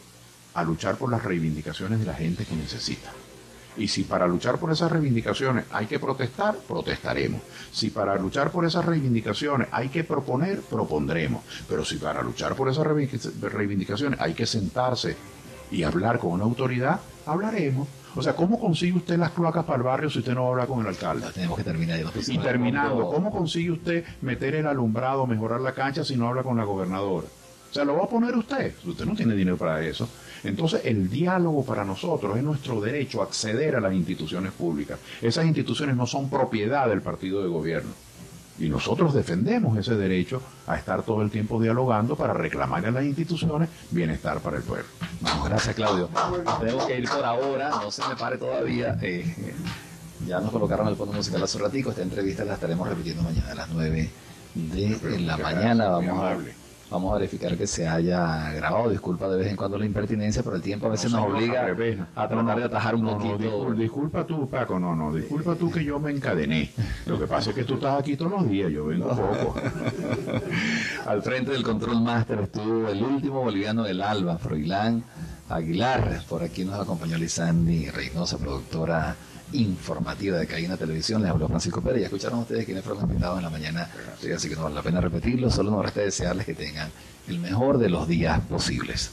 a luchar por las reivindicaciones de la gente que necesita. Y si para luchar por esas reivindicaciones hay que protestar, protestaremos. Si para luchar por esas reivindicaciones hay que proponer, propondremos. Pero si para luchar por esas reivindicaciones hay que sentarse y hablar con una autoridad, hablaremos. O sea, ¿cómo consigue usted las cloacas para el barrio si usted no habla con el alcalde? Ya tenemos que terminar. Y terminando, ¿cómo consigue usted meter el alumbrado, mejorar la cancha si no habla con la gobernadora? O sea, ¿lo va a poner usted? Usted no tiene dinero para eso. Entonces, el diálogo para nosotros es nuestro derecho a acceder a las instituciones públicas. Esas instituciones no son propiedad del partido de gobierno. Y nosotros defendemos ese derecho a estar todo el tiempo dialogando para reclamar a las instituciones bienestar para el pueblo. Vamos, gracias, Claudio. Tenemos que ir por ahora, no se me pare todavía. Ya nos colocaron el fondo musical hace un ratico. Esta entrevista la estaremos repitiendo mañana a las 9 de la mañana. Vamos a verificar que se haya grabado. Disculpa de vez en cuando la impertinencia, pero el tiempo a veces nos obliga a tratar de atajar un poquito. Disculpa tú, Paco, disculpa tú que yo me encadené. Lo que pasa es que tú estás aquí todos los días, yo vengo poco. Al frente del Control Master estuvo el último boliviano del Alba, Froilán Aguilar. Por aquí nos acompañó Lisandri Reynosa, productora informativa de Cadena Televisión. Les habló Francisco Pérez. Ya escucharon ustedes quiénes fueron los invitados en la mañana, así que no vale la pena repetirlo. Solo nos resta desearles que tengan el mejor de los días posibles.